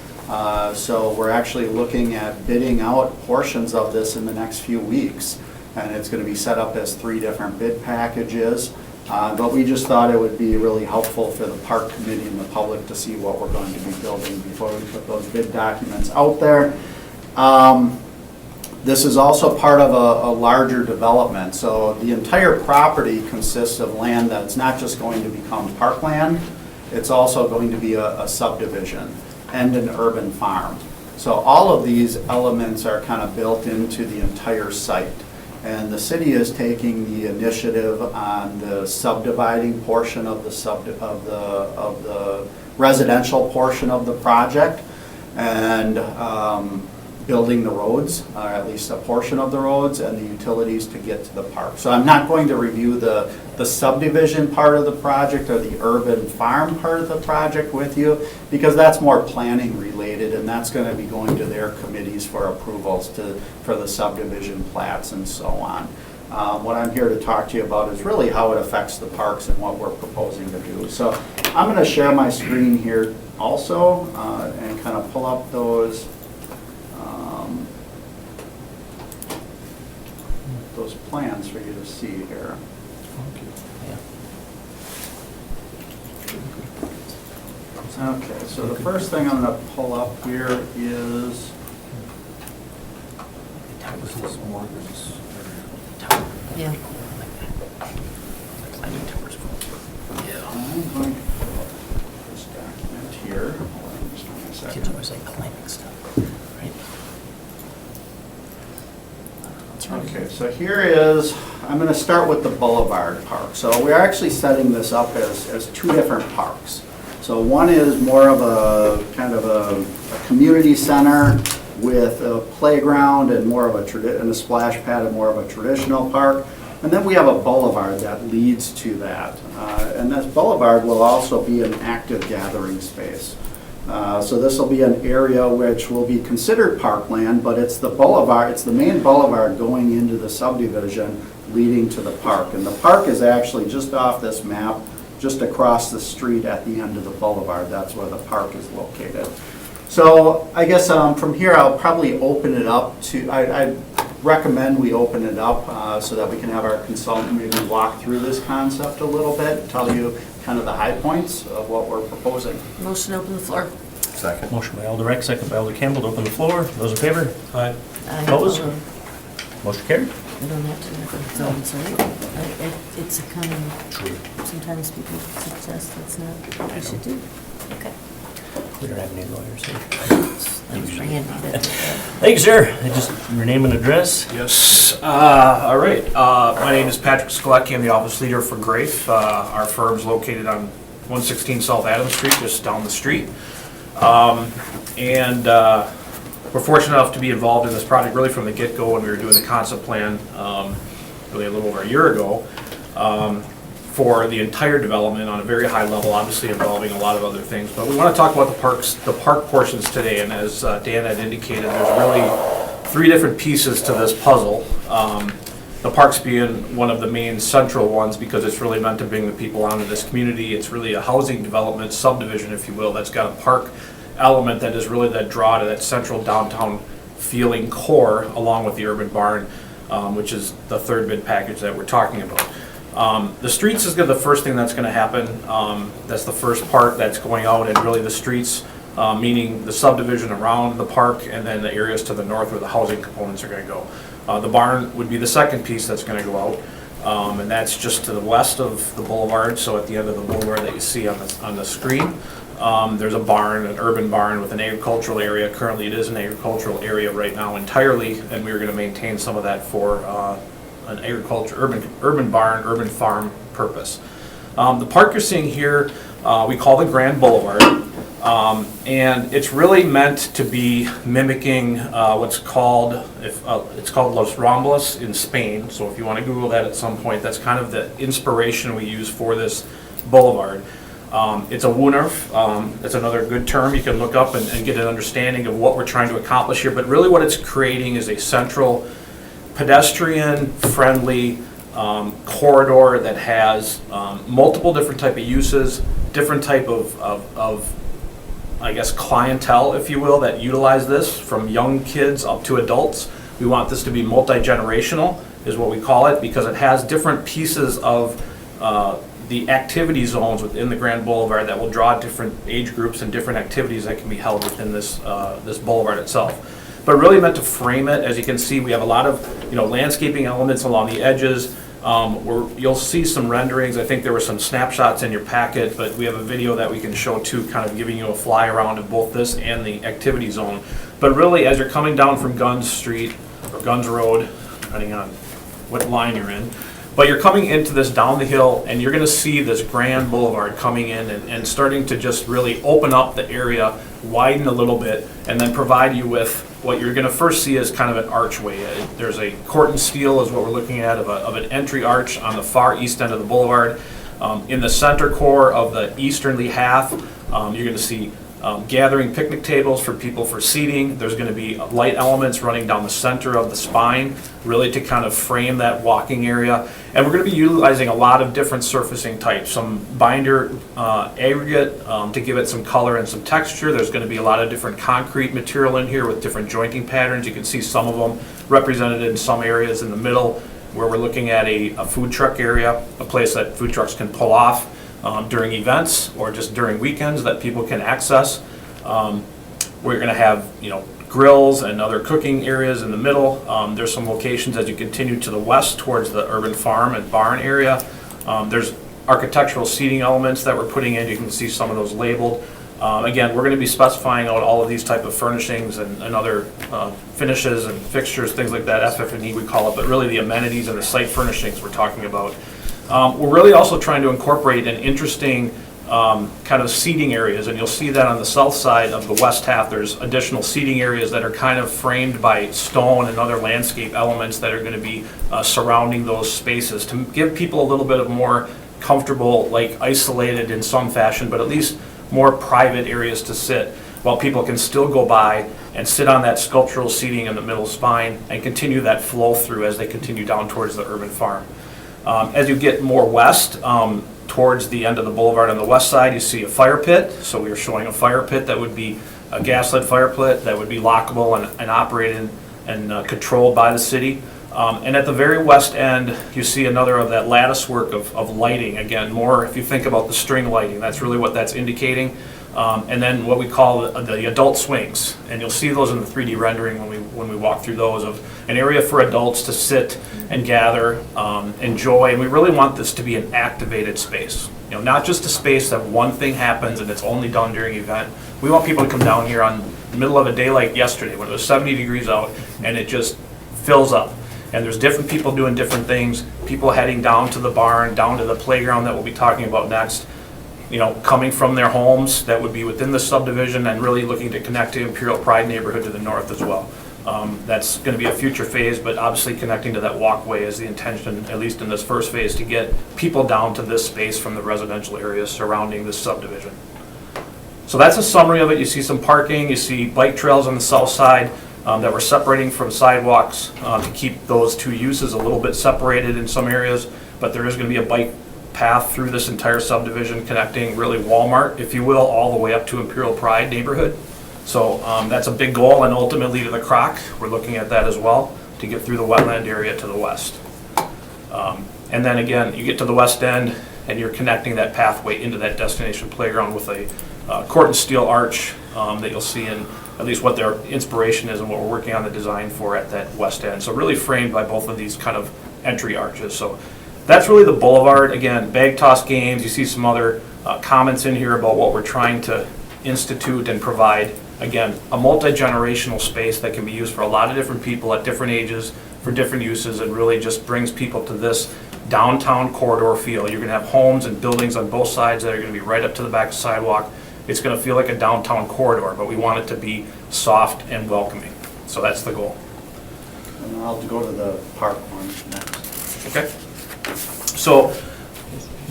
So we're actually looking at bidding out portions of this in the next few weeks. And it's going to be set up as 3 different bid packages. But we just thought it would be really helpful for the park committee and the public to see what we're going to be building before we put those bid documents out there. This is also part of a larger development. So the entire property consists of land that's not just going to become parkland, it's also going to be a subdivision and an urban farm. So all of these elements are kind of built into the entire site. And the city is taking the initiative on the subdividing portion of the residential portion of the project, and building the roads, or at least a portion of the roads, and the utilities to get to the park. So I'm not going to review the the subdivision part of the project or the urban farm part of the project with you, because that's more planning related, and that's going to be going to their committees for approvals for the subdivision plats and so on. What I'm here to talk to you about is really how it affects the parks and what we're proposing to do. So I'm going to share my screen here also and kind of pull up those plans for you to see here. Okay, so the first thing I'm going to pull up here is Yeah. I'm going to pull up this document here. Hold on just one second. Kids always like climbing stuff, right? Okay, so here is, I'm going to start with the Boulevard Park. So we're actually setting this up as two different parks. So one is more of a kind of a community center with a playground and more of and a splash pad and more of a traditional park. And then we have a boulevard that leads to that. And this boulevard will also be an active gathering space. So this will be an area which will be considered parkland, but it's the boulevard, it's the main boulevard going into the subdivision leading to the park. And the park is actually just off this map, just across the street at the end of the boulevard. That's where the park is located. So I guess from here I'll probably open it up to, I recommend we open it up so that we can have our consultant maybe walk through this concept a little bit, tell you kind of the high points of what we're proposing. Motion to open the floor. Second. Motion by Alder Eck, second by Alder Campbell to open the floor. Those in favor? Aye. Opposed? Motion carried. We don't have to make a zones, right? It's a common, sometimes people suggest that's not what we should do. Okay. We don't have any lawyers here. Thanks, Randy. Thank you, sir. Just your name and address. Yes. All right. My name is Patrick Skolecki. I'm the office leader for Grafe. Our firm's located on 116 South Adams Street, just down the street. We're fortunate enough to be involved in this project really from the get-go when we were doing the concept plan really a little over a year ago for the entire development on a very high level, obviously involving a lot of other things. But we want to talk about the park portions today, and as Dan had indicated, there's really three different pieces to this puzzle. The parks being one of the main central ones because it's really meant to bring the people onto this community. It's really a housing development subdivision, if you will, that's got a park element that is really that draw to that central downtown feeling core, along with the urban barn, which is the third bid package that we're talking about. The streets is the first thing that's going to happen. That's the first part that's going out, and really the streets, meaning the subdivision around the park, and then the areas to the north where the housing components are going to go. The barn would be the second piece that's going to go out, and that's just to the west of the boulevard. So at the end of the boulevard that you see on the screen, there's a barn, an urban barn with an agricultural area. Currently, it is an agricultural area right now entirely, and we're going to maintain some of that for an urban barn, urban farm purpose. The park you're seeing here, we call the Grand Boulevard, and it's really meant to be mimicking what's called it's called Los Ramblas in Spain. So if you want to Google that at some point, that's kind of the inspiration we use for this boulevard. It's a Wohnurf. That's another good term you can look up and get an understanding of what we're trying to accomplish here. But really what it's creating is a central pedestrian-friendly corridor that has multiple different type of uses, different type of I guess, clientele, if you will, that utilize this, from young kids up to adults. We want this to be multi-generational, is what we call it, because it has different pieces of the activity zones within the Grand Boulevard that will draw different age groups and different activities that can be held within this this boulevard itself. But really meant to frame it. As you can see, we have a lot of landscaping elements along the edges. You'll see some renderings. I think there were some snapshots in your packet, but we have a video that we can show too, kind of giving you a fly around of both this and the activity zone. But really, as you're coming down from Guns Street, or Guns Road, depending on what line you're in, but you're coming into this down the hill, and you're going to see this Grand Boulevard coming in and starting to just really open up the area, widen a little bit, and then provide you with what you're gonna first see is kind of an archway. There's a corten steel is what we're looking at of an entry arch on the far east end of the boulevard. In the center core of the easternly half, you're gonna see gathering picnic tables for people for seating. There's gonna be light elements running down the center of the spine, really to kind of frame that walking area. And we're gonna be utilizing a lot of different surfacing types, some binder aggregate to give it some color and some texture. There's gonna be a lot of different concrete material in here with different jointing patterns. You can see some of them represented in some areas in the middle where we're looking at a food truck area, a place that food trucks can pull off during events or just during weekends that people can access. We're gonna have, grills and other cooking areas in the middle. There's some locations as you continue to the west towards the urban farm and barn area. There's architectural seating elements that we're putting in. You can see some of those labeled. Again, we're gonna be specifying out all of these type of furnishings and other finishes and fixtures, things like that, FF&E we call it, but really the amenities and the site furnishings we're talking about. We're really also trying to incorporate an interesting kind of seating areas, and you'll see that on the south side of the west half, there's additional seating areas that are kind of framed by stone and other landscape elements that are going to be surrounding those spaces to give people a little bit of more comfortable, like isolated in some fashion, but at least more private areas to sit, while people can still go by and sit on that sculptural seating in the middle spine and continue that flow through as they continue down towards the urban farm. As you get more west, towards the end of the boulevard on the west side, you see a fire pit. So we are showing a fire pit that would be a gas-lit fire pit that would be lockable and operated and controlled by the city. And at the very west end, you see another of that lattice work of lighting. Again, more if you think about the string lighting, that's really what that's indicating. And then what we call the adult swings, and you'll see those in the 3D rendering when we walk through those, of an area for adults to sit and gather, enjoy, and we really want this to be an activated space. Not just a space that one thing happens and it's only done during an event. We want people to come down here on the middle of a day like yesterday when it was 70 degrees out and it just fills up. And there's different people doing different things, people heading down to the barn, down to the playground that we'll be talking about next. Coming from their homes that would be within the subdivision and really looking to connect to Imperial Pride neighborhood to the north as well. That's going to be a future phase, but obviously connecting to that walkway is the intention, at least in this first phase, to get people down to this space from the residential areas surrounding this subdivision. So that's a summary of it. You see some parking, you see bike trails on the south side that we're separating from sidewalks to keep those two uses a little bit separated in some areas, but there is going to be a bike path through this entire subdivision connecting really Walmart, if you will, all the way up to Imperial Pride neighborhood. So that's a big goal, and ultimately to the Croc, we're looking at that as well, to get through the wetland area to the west. And then again, you get to the west end and you're connecting that pathway into that destination playground with a corten steel arch that you'll see in at least what their inspiration is and what we're working on the design for at that west end. So really framed by both of these kind of entry arches. So that's really the boulevard. Again, bag toss games. You see some other comments in here about what we're trying to institute and provide. Again, a multi-generational space that can be used for a lot of different people at different ages for different uses, and really just brings people to this downtown corridor feel. You're going to have homes and buildings on both sides that are going to be right up to the back of the sidewalk. It's going to feel like a downtown corridor, but we want it to be soft and welcoming. So that's the goal. And I'll go to the park one next. Okay. So,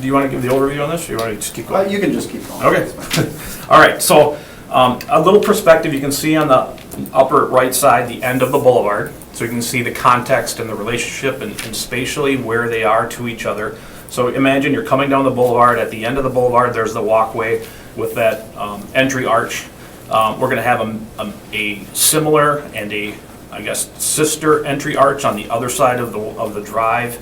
do you want to give the overview on this, or you want to just keep going? You can just keep going. Okay. All right, so a little perspective, you can see on the upper right side the end of the boulevard. So you can see the context and the relationship and spatially where they are to each other. So imagine you're coming down the boulevard. At the end of the boulevard, there's the walkway with that entry arch. We're going to have a similar and I guess, sister entry arch on the other side of the drive,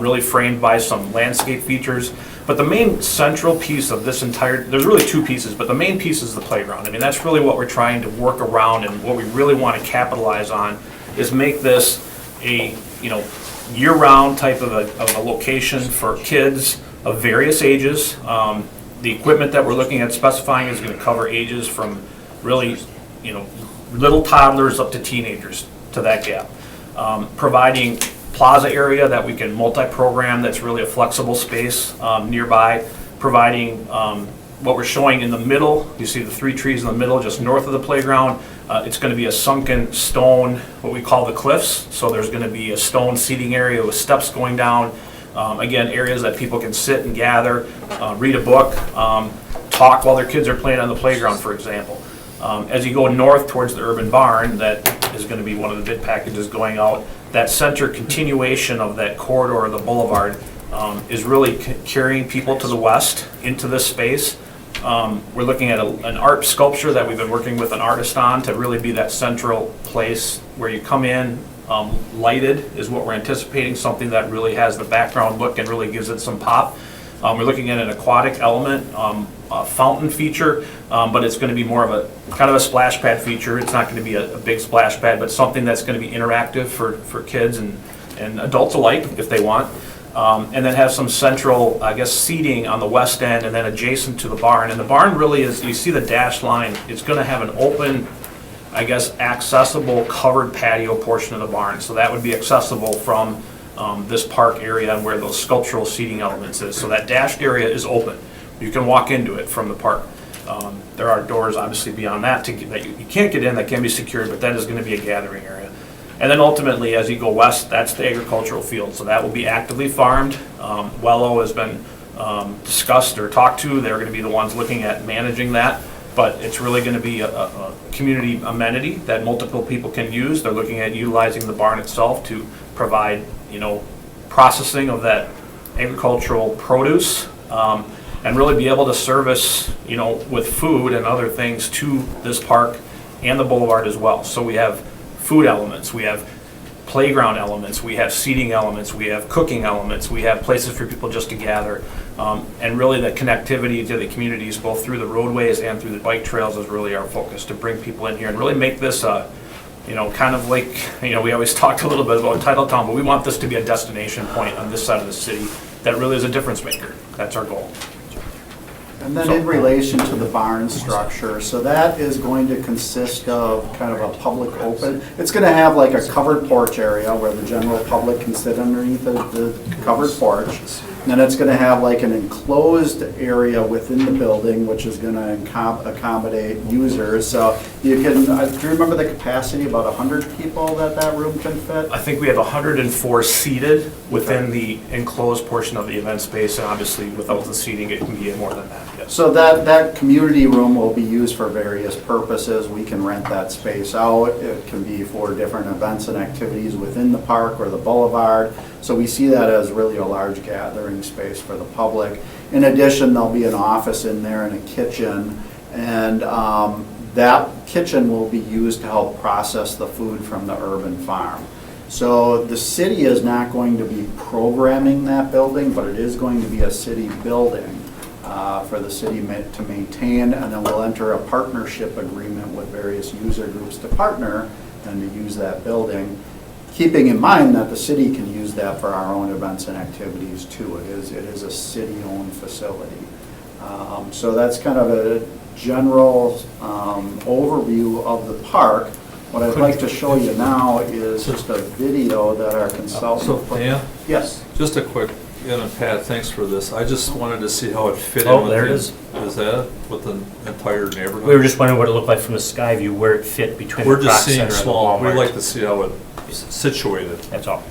really framed by some landscape features. But the main central piece of this there's really two pieces, but the main piece is the playground. I mean, that's really what we're trying to work around, and what we really want to capitalize on is make this a, year-round type of a location for kids of various ages. The equipment that we're looking at specifying is going to cover ages from really, little toddlers up to teenagers to that gap. Providing plaza area that we can multi-program, that's really a flexible space nearby. Providing what we're showing in the middle, you see the 3 trees in the middle, just north of the playground. It's going to be a sunken stone, what we call the cliffs. So there's going to be a stone seating area with steps going down. Again, areas that people can sit and gather, read a book, talk while their kids are playing on the playground, for example. As you go north towards the urban barn, that is going to be one of the bid packages going out. That center continuation of that corridor, the boulevard, is really carrying people to the west into this space. We're looking at an art sculpture that we've been working with an artist on to really be that central place where you come in. Lighted is what we're anticipating, something that really has the background look and really gives it some pop. We're looking at an aquatic element, a fountain feature, but it's going to be more of a kind of a splash pad feature. It's not going to be a big splash pad, but something that's going to be interactive for kids and adults alike if they want. And then have some central, I guess, seating on the west end and then adjacent to the barn. And the barn really is, you see the dashed line, it's going to have an open, I guess, accessible covered patio portion of the barn. So that would be accessible from this park area and where those sculptural seating elements is. So that dashed area is open. You can walk into it from the park. There are doors obviously beyond that that you can't get in, that can be secured, but that is going to be a gathering area. And then ultimately, as you go west, that's the agricultural field. So that will be actively farmed. Wello has been discussed or talked to. They're going to be the ones looking at managing that. But it's really going to be a community amenity that multiple people can use. They're looking at utilizing the barn itself to provide, processing of that agricultural produce, and really be able to service, with food and other things to this park and the boulevard as well. So we have food elements, we have playground elements, we have seating elements, we have cooking elements, we have places for people just to gather. And really the connectivity to the communities, both through the roadways and through the bike trails, is really our focus, to bring people in here and really make this kind of like, we always talk a little bit about Titletown, but we want this to be a destination point on this side of the city that really is a difference maker. That's our goal. And then in relation to the barn structure, so that is going to consist of kind of a public open. It's going to have like a covered porch area where the general public can sit underneath the covered porch. And then it's going to have like an enclosed area within the building, which is going to accommodate users. So you can, do you remember the capacity, about 100 people that room can fit? I think we have 104 seated within the enclosed portion of the event space, and obviously without the seating, it can be more than that, yes. So that community room will be used for various purposes. We can rent that space out. It can be for different events and activities within the park or the boulevard. So we see that as really a large gathering space for the public. In addition, there'll be an office in there and a kitchen. And that kitchen will be used to help process the food from the urban farm. So the city is not going to be programming that building, but it is going to be a city building for the city to maintain, and then we'll enter a partnership agreement with various user groups to partner and to use that building, keeping in mind that the city can use that for our own events and activities too. It is a city-owned facility. So that's kind of a general overview of the park. What I'd like to show you now is just a video that our consultant So, put. Dan? Yes. Just a quick, and Pat, thanks for this. I just wanted to see how it fit in. Oh, with there it the- is. Is that with the entire neighborhood? We were just wondering what it looked like from the sky view, where it fit between the We're Croc just Center seeing and the small, we'd Walmart. like to see how it's situated That's all.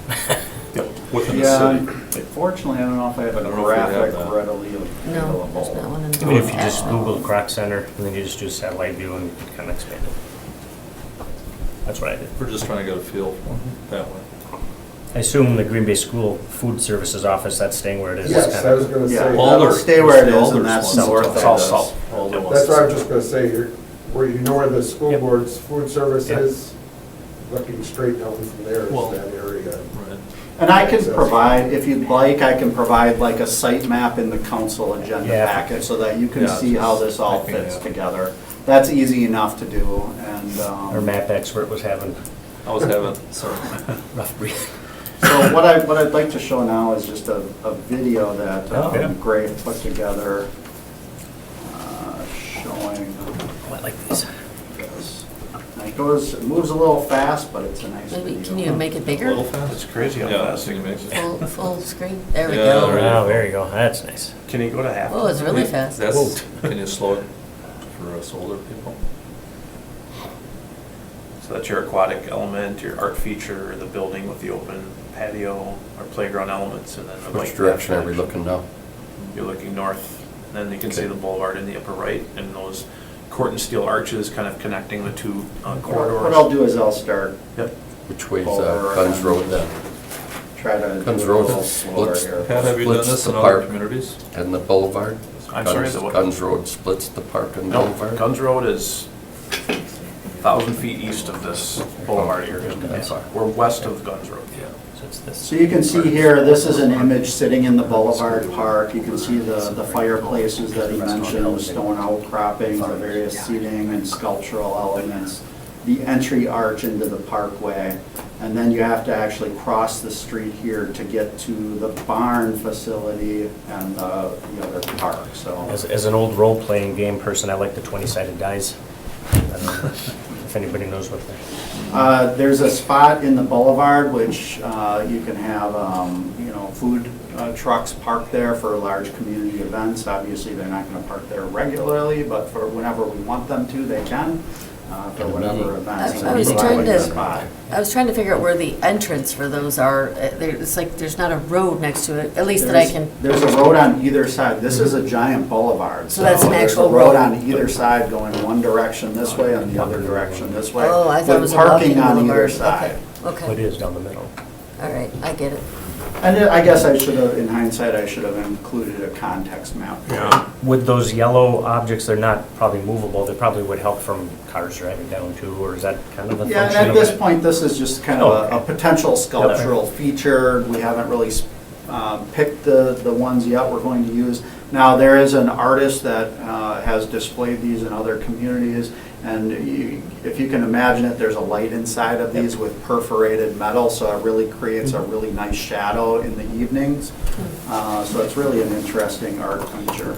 within Yeah, the city. fortunately, I don't know if I have I a don't know if we have graphic that. readily No, there's not available. one in the. Even if you just Google Croc Center, and then you just do satellite view and you can kind of expand it. That's what I did. We're just trying to get a feel for it that way. I assume the Green Bay School Food Services office, that's staying where it is. Yes, kind I of- was gonna Yeah, say, Well, that'll Alder- stay where it is, Alder's and that's one. north of It's all this. south. Alder wants that's to what I see. was just gonna say, where you know where the school Yep. board's food service Yep. is, looking straight down from there Well- is that area. Right. And I can provide, if you'd like, I can provide like a site map in the council agenda Yeah. packet so that you can Yeah, see how this all I can, fits yeah. together. That's easy enough to do, and, Our map expert was having I was having, sorry. rough breathing. so what I'd like to show now is just a video that Oh, yeah. Gray put together, showing Oh, I like these. this. It moves a little fast, but it's a nice Maybe, video. can you make it A bigger? little fast? It's crazy how Yeah, fast so you can make it. Full screen? There we Yeah, go. Oh, there you go. That's nice. Can you go to half? Oh, it's really fast. Can you slow it for us older people? So that's your aquatic element, your art feature, the building with the open patio, or playground elements, and then the Which bike direction are path. we looking now? You're looking north, and then you can see Okay. the boulevard in the upper right, and those court and steel arches kind of connecting the two corridors. What I'll do is I'll start, Yep. Which way's Over Guns and- Road then? try to do Guns it a Road little slower splits. here. Pat, have you done Splits this the in other park. communities? And the boulevard? I'm sorry, Guns- the what? Guns Road splits the park and No, boulevard? Guns Road is 1,000 feet east of this boulevard area. That's fine. We're west of Guns Road. So it's this. So you can see here, this is an image sitting in the Boulevard Park. You can see the fireplaces that he mentioned, the stone outcroppings, the various seating and sculptural elements, the entry arch into the parkway. And then you have to actually cross the street here to get to the barn facility and the other park, so. As an old role-playing game person, I like the 20-sided dice. I don't know if anybody knows what they're. There's a spot in the boulevard which you can have, food trucks parked there for large community events. Obviously, they're not going to park there regularly, but for whenever we want them to, they can, for whatever events. I was We trying provide a to, spot. I was trying to figure out where the entrance for those are. It's like, there's not a road next to it, at least that I can, There's a road on either side. This is a giant boulevard. So that's an actual There's a road road. on either side going one direction this way and the other direction this way. oh, I thought it was a With walking parking on either boulevard. side. Okay, What okay, is down the middle? all right, I get it. And I guess I should have, in hindsight, I should have included a context map. With those yellow objects, they're not probably movable. They probably would help from cars driving down too, or is that kind of the Yeah, function and at of this it? point, this is just kind of Okay. a potential sculptural feature. We haven't really picked the ones yet we're going to use. Now, there is an artist that has displayed these in other communities, and if you can imagine it, there's a light inside of these with perforated metal, so it really creates a really nice shadow in the evenings. So it's really an interesting art feature.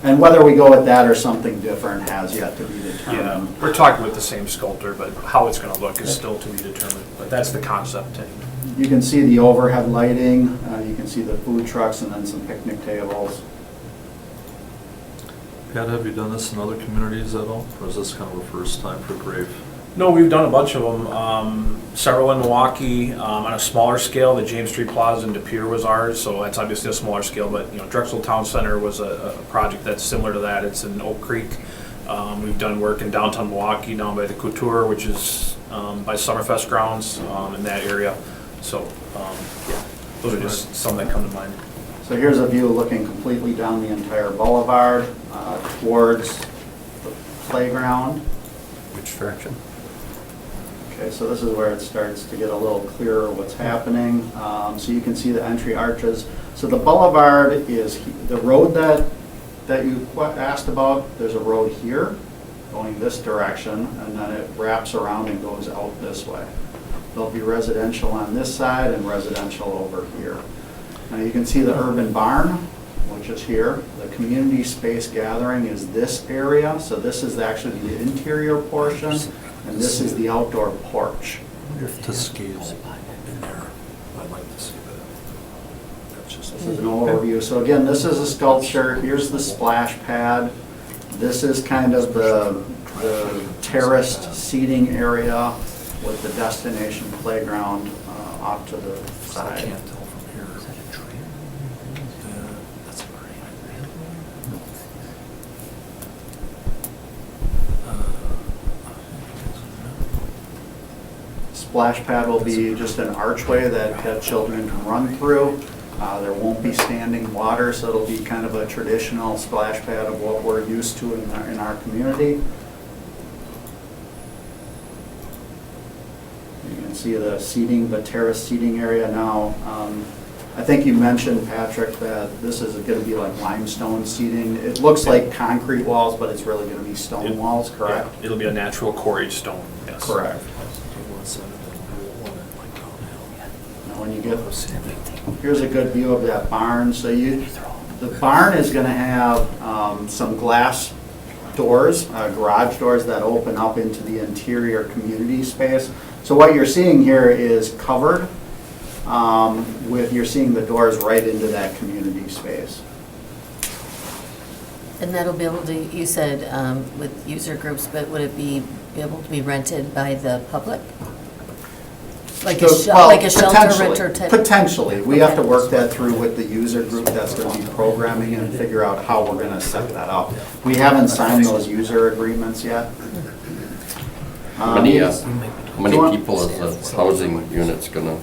And whether we go with that or something different has yet to be Yeah, determined. we're talking with the same sculptor, but how it's gonna look is still to be determined. But that's the concept. And You can see the overhead lighting, you can see the food trucks and then some picnic tables. Pat, have you done this in other communities at all? Or is this kind of a first time for Grave? No, we've done a bunch of them. Several in Milwaukee, on a smaller scale. The James Street Plaza in De Pere was ours, so that's obviously a smaller scale. But Drexel Town Center was a project that's similar to that. It's in Oak Creek. We've done work in downtown Milwaukee, down by the Couture, which is by Summerfest grounds in that area. So, yeah, those are just some that come to mind. So here's a view looking completely down the entire boulevard towards the playground. Which direction? Okay, so this is where it starts to get a little clearer what's happening. So you can see the entry arches. So the boulevard is, the road that you asked about, there's a road here going this direction, and then it wraps around and goes out this way. There'll be residential on this side and residential over here. Now you can see the urban barn, which is here. The community space gathering is this area, so this is actually the interior portion, and this is the outdoor porch. To scale in there, I'd like to see that. That's just. This is an overview. So again, this is a sculpture. Here's the splash pad. This is kind of the terraced seating area with the destination playground off to the I side. can't tell from here. Is that a train? That's a Splash pad will be just an archway that children can run through. There won't be standing water, so it'll be kind of a traditional splash pad of what we're used to in our community. You can see the seating, the terrace seating area now. I think you mentioned, Patrick, that this is going to be like limestone seating. It looks like concrete walls, but it's really going to be stone walls, correct? Yeah, it'll be a natural quarried stone, yes. Correct. Now when you get, here's a good view of that barn. So the barn is going to have some glass doors, garage doors that open up into the interior community space. So what you're seeing here is covered you're seeing the doors right into that community space. And that'll be able to, you said with user groups, but would it be able to be rented by the public? Like a Well, shelter potentially- renter type? Potentially. We have to Okay. work that through with the user group that's going to be programming and figure out how we're going to set that up. We haven't signed those user agreements yet. How many Do you people is the housing unit's gonna,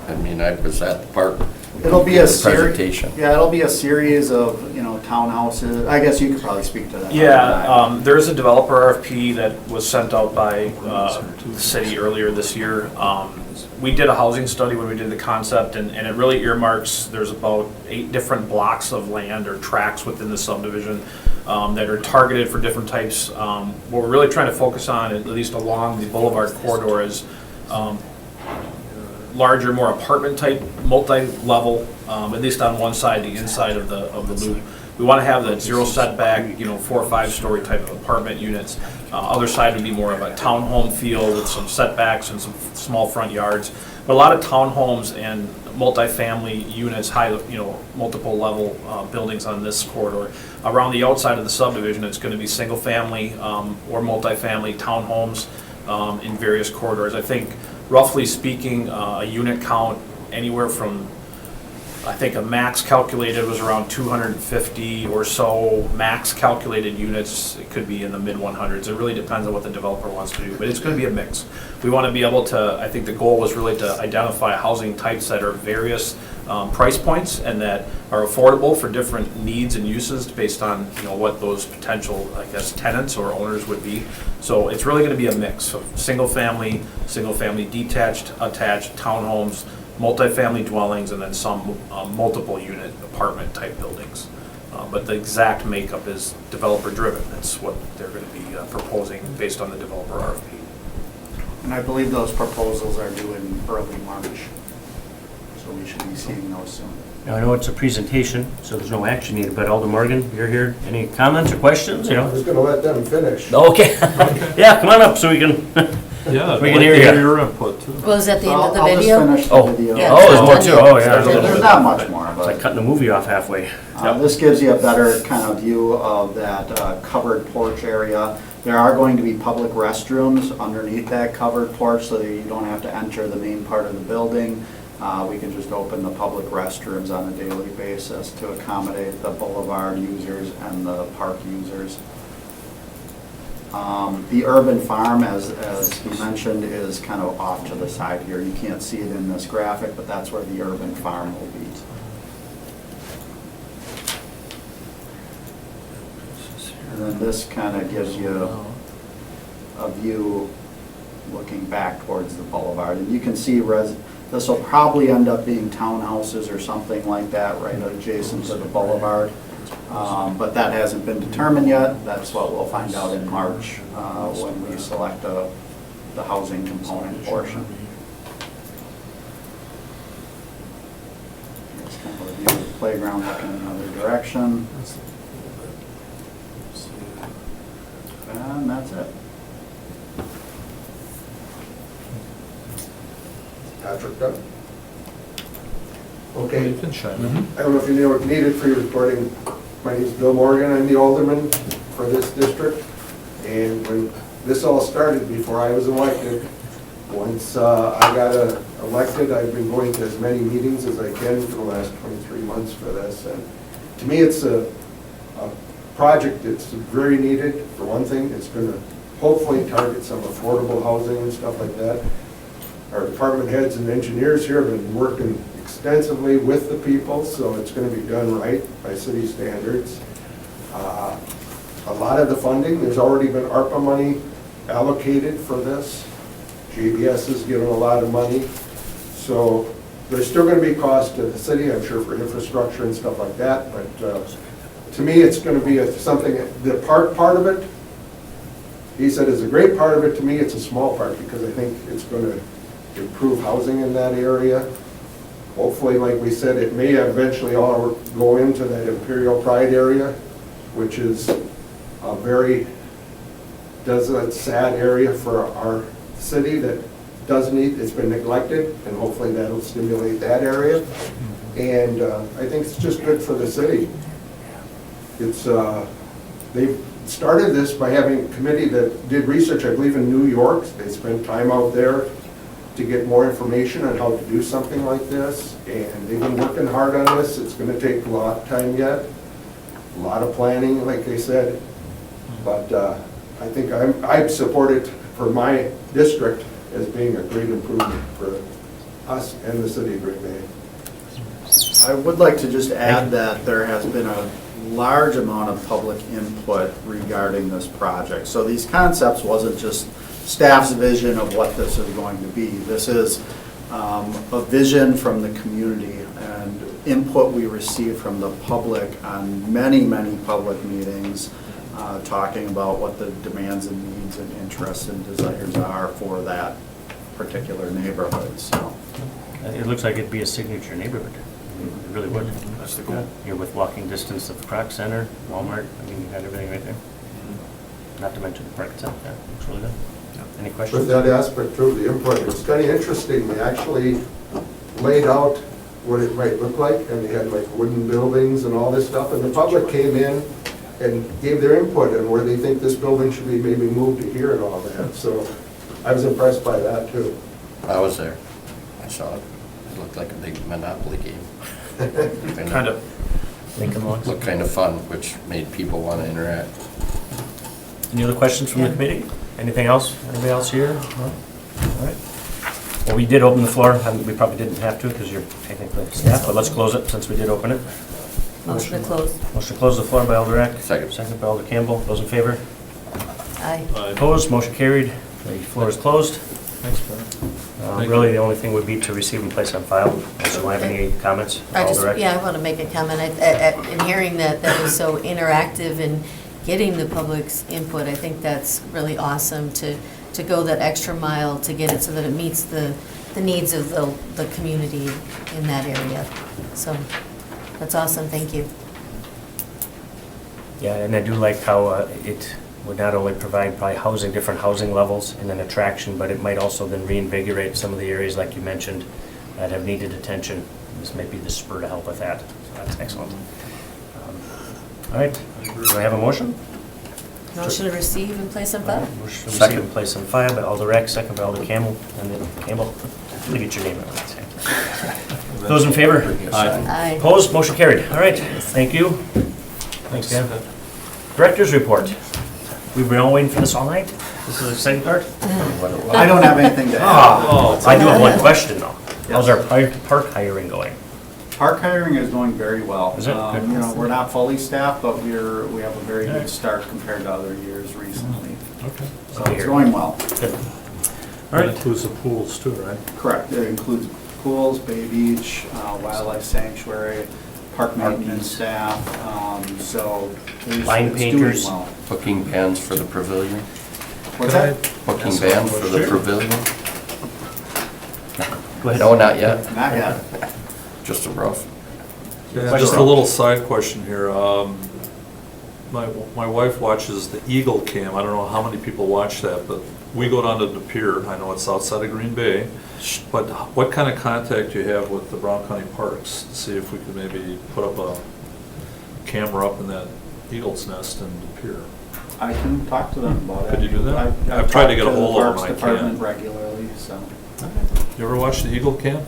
I mean, I was at the park. It'll be a the series. Presentation. Yeah, it'll be a series of, townhouses. I guess you could probably speak to that. Yeah, there's a developer RFP that was sent out by the city earlier this year. We did a housing study when we did the concept, and it really earmarks, there's about 8 different blocks of land or tracts within the subdivision that are targeted for different types. What we're really trying to focus on, at least along the Boulevard corridor, is larger, more apartment type, multi-level, at least on one side, the inside of the loop. We want to have that zero setback, 4 or 5 story type of apartment units. Other side would be more of a townhome feel with some setbacks and some small front yards. But a lot of townhomes and multifamily units, multiple level buildings on this corridor. Around the outside of the subdivision, it's going to be single family or multifamily townhomes in various corridors. I think roughly speaking, a unit count anywhere from, I think a max calculated was around 250 or so max calculated units. It could be in the mid 100s. It really depends on what the developer wants to do, but it's going to be a mix. We want to be able to, I think the goal was really to identify housing types that are various price points and that are affordable for different needs and uses based on what those potential, I guess, tenants or owners would be. So it's really going to be a mix of single family detached, attached, townhomes, multifamily dwellings, and then some multiple unit apartment type buildings. But the exact makeup is developer driven. That's what they're going to be proposing based on the developer RFP. And I believe those proposals are due in early March. So we should be seeing those soon. Now, I know it's a presentation, so there's no action needed, but Alden Morgan, you're here. Any comments or questions, I was gonna let them finish. Okay. Yeah, come on up so we can, Yeah, I'd We like can to hear hear ya. your input too. Well, is that the end of the I'll just video? finish the Oh. video. Yeah. oh, there's more too. Oh, yeah. there's a little There's bit. not much more, It's like but cutting the movie off halfway. this gives you a better kind of view of that covered porch area. There are going to be public restrooms underneath that covered porch so that you don't have to enter the main part of the building. We can just open the public restrooms on a daily basis to accommodate the boulevard users and the park users. The urban farm, as he mentioned, is kind of off to the side here. You can't see it in this graphic, but that's where the urban farm will be. And then this kind of gives you a view looking back towards the boulevard. And you can see this will probably end up being townhouses or something like that right adjacent to the boulevard. But that hasn't been determined yet. That's what we'll find out in March when we select the housing component portion. Here's kind of a view of the playground looking in another direction. And that's it. Patrick, done? Okay, You can chime in. I don't know if you need it for your recording. My name is Bill Morgan, I'm the alderman for this district. And when this all started, before I was elected, once I got elected, I've been going to as many meetings as I can for the last 23 months for this. And to me, it's a project that's very needed. For one thing, it's going to hopefully target some affordable housing and stuff like that. Our department heads and engineers here have been working extensively with the people, so it's going to be done right by city standards. A lot of the funding, there's already been ARPA money allocated for this. JBS has given a lot of money. So there's still going to be cost to the city, I'm sure, for infrastructure and stuff like that, but to me, it's going to be something, the park part of it, he said is a great part of it. To me, it's a small part because I think it's going to improve housing in that area. Hopefully, like we said, it may eventually all go into that Imperial Pride area, which is a very desolate, sad area for our city that does need, it's been neglected, and hopefully that'll stimulate that area. And I think it's just good for the city. It's, they started this by having a committee that did research, I believe in New York. They spent time out there to get more information on how to do something like this. And they've been working hard on this. It's gonna take a lot of time yet. A lot of planning, like I said. But I think I support it for my district as being a great improvement for us and the city of Green Bay. I would like to just add that there has been a large amount of public input regarding this project. So these concepts wasn't just staff's vision of what this is going to be. This is a vision from the community and input we received from the public on many, many public meetings talking about what the demands and needs and interests and desires are for that particular neighborhood. So It looks like it'd be a signature neighborhood. It really would. That's the goal. You're with walking distance of the Croc Center, Walmart, I mean, you got everything right there. Not to mention the park itself, yeah, looks really good. Any With questions? that aspect of the input, it's kind of interesting, they actually laid out what it might look like, and they had like wooden buildings and all this stuff, and the public came in and gave their input on where they think this building should be maybe moved to here and all that, so I was impressed by that too. I was there. I saw it. It looked like a big Monopoly game. Kind of. Lincoln Logs? Looked kind of fun, which made people want to interact. Any other questions from the Yeah. committee? Anything else? Anybody else here? No? All right. Well, we did open the floor. We probably didn't have to because you're technically staff, but let's close it since we did open it. Motion to close. Motion to close the floor by Alder Eck. Second. Second by Alder Campbell. Those in favor? Aye. Opposed? Motion carried. The floor is closed. Thanks, Brian. Thank Really, you. the only thing would be to receive and place on file. Unless you have any comments? I just, Alder Eck? yeah, I want to make a comment. In hearing that was so interactive and getting the public's input, I think that's really awesome to go that extra mile to get it so that it meets the needs of the community in that area. So that's awesome, thank you. Yeah, and I do like how it would not only provide probably housing, different housing levels and an attraction, but it might also then reinvigorate some of the areas, like you mentioned, that have needed attention. This might be the spur to help with that. So that's excellent. All right, do I have a motion? Motion to receive and place on file? Motion to receive Second. and place on file by Alder Eck, second by Alder Campbell, and then Campbell. Let me get your name right. Those in favor? Aye. Opposed? Motion carried. All right, thank you. Thanks, Dan. Director's report. We've been all waiting for this all night? This is the exciting part? I don't have anything to add. I do have one question, though. How's our park hiring going? Park hiring is going very well. Is it? Good. You know, we're not fully staffed, but we have a very good start compared to other years recently. Okay. So it's going well. Good. All That right. includes the pools too, right? Correct. It includes pools, Bay Beach, wildlife sanctuary, park maintenance staff, so Line it's doing painters. well. Booking bands for the pavilion. What's that? Booking bands for the pavilion. Go ahead. No, not yet. Not yet. Just a rough. Yeah, just a little side question here. My wife watches the Eagle Cam. I don't know how many people watch that, but we go down to the pier. I know it's outside of Green Bay. But what kind of contact do you have with the Brown County Parks to see if we could maybe put up a camera up in that eagle's nest in the pier? I can talk to them about it. Could you do that? I've I've tried to talked get a hold of them, Parks I can't. Department regularly, so. You ever watch the Eagle Cam?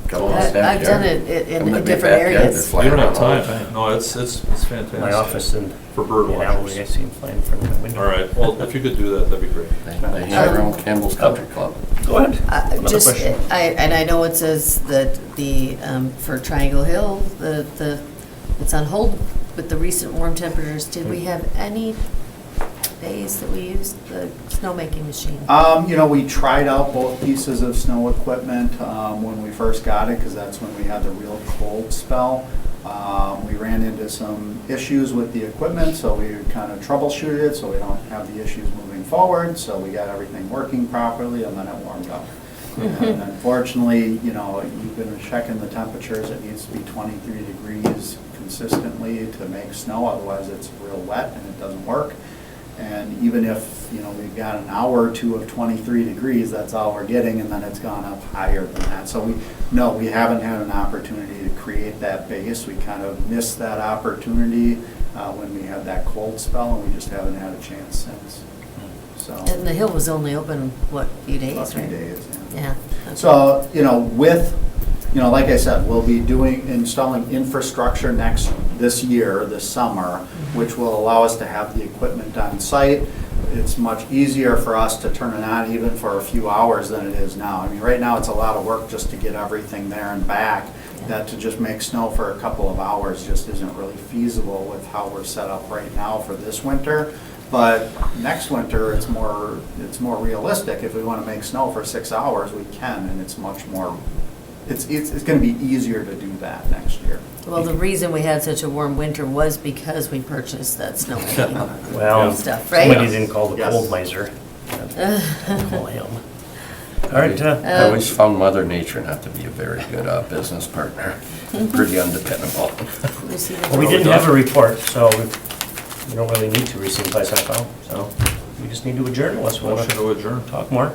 Got a lot of I've staff done here. it I'm in gonna be different back, yeah, areas. they're You don't have flying around all the time. No, it's fantastic. My office in For bird in Albury, I watchers. see him flying from the window. All right, well, if you could do that, that'd be great. They hang around Campbell's Country Club. Go ahead. Another Just, question. and I know it says that for Triangle Hill, it's on hold with the recent warm temperatures. Did we have any days that we used the snowmaking machine? You know, we tried out both pieces of snow equipment when we first got it, because that's when we had the real cold spell. We ran into some issues with the equipment, so we kind of troubleshooted it so we don't have the issues moving forward. So we got everything working properly, and then it warmed up. And unfortunately, you know, you've been checking the temperatures. It needs to be 23 degrees consistently to make snow, otherwise it's real wet and it doesn't work. And even if, you know, we've got an hour or two of 23 degrees, that's all we're getting, and then it's gone up higher than that. So we haven't had an opportunity to create that base. We kind of missed that opportunity when we had that cold spell, and we just haven't had a chance since. So, And the hill was only open, what, a few days, about 3 right? days, yeah. Yeah. So, you know, like I said, we'll be installing infrastructure this year, this summer, which will allow us to have the equipment on site. It's much easier for us to turn it on even for a few hours than it is now. I mean, right now, it's a lot of work just to get everything there and back. That to just make snow for a couple of hours just isn't really feasible with how we're set up right now for this winter. But next winter, it's more realistic. If we want to make snow for 6 hours, we can, and it's much more, it's going to be easier to do that next year. Well, the reason we had such a warm winter was because we purchased that snow machine Well, stuff, right? somebody didn't call the Yes. cold miser. Call him. All right, I always found Mother Nature not to be a very good business partner. Pretty undependable. well, we didn't have a report, so we don't really need to receive by file. So we just need to adjourn unless we want Motion to to adjourn. talk more.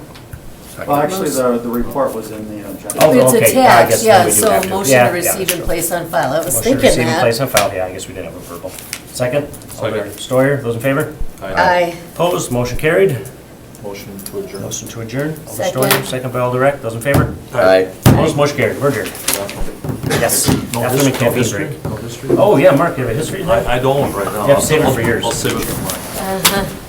Well, actually, the report was in the agenda. Oh, It's okay. Yeah, I guess attached, then yeah, we do so have to. motion Yeah, to yeah, receive that's and true. place on file. I was Motion to thinking receive and place that. on file. Yeah, I guess we did have a verbal. Second? Second. Alderman Stoyer, those in favor? Aye. Opposed, motion carried. Motion to adjourn. Motion to adjourn. Alderman Second. Stoyer, second by Alder Eck, those in favor? Aye. Opposed, motion carried. We're adjourned. Yes. No After the history, caffeine history? break. No history? Oh, yeah, Mark, you have a history? I don't right now. You have to save it for yours. I'll save it for mine. Uh-huh.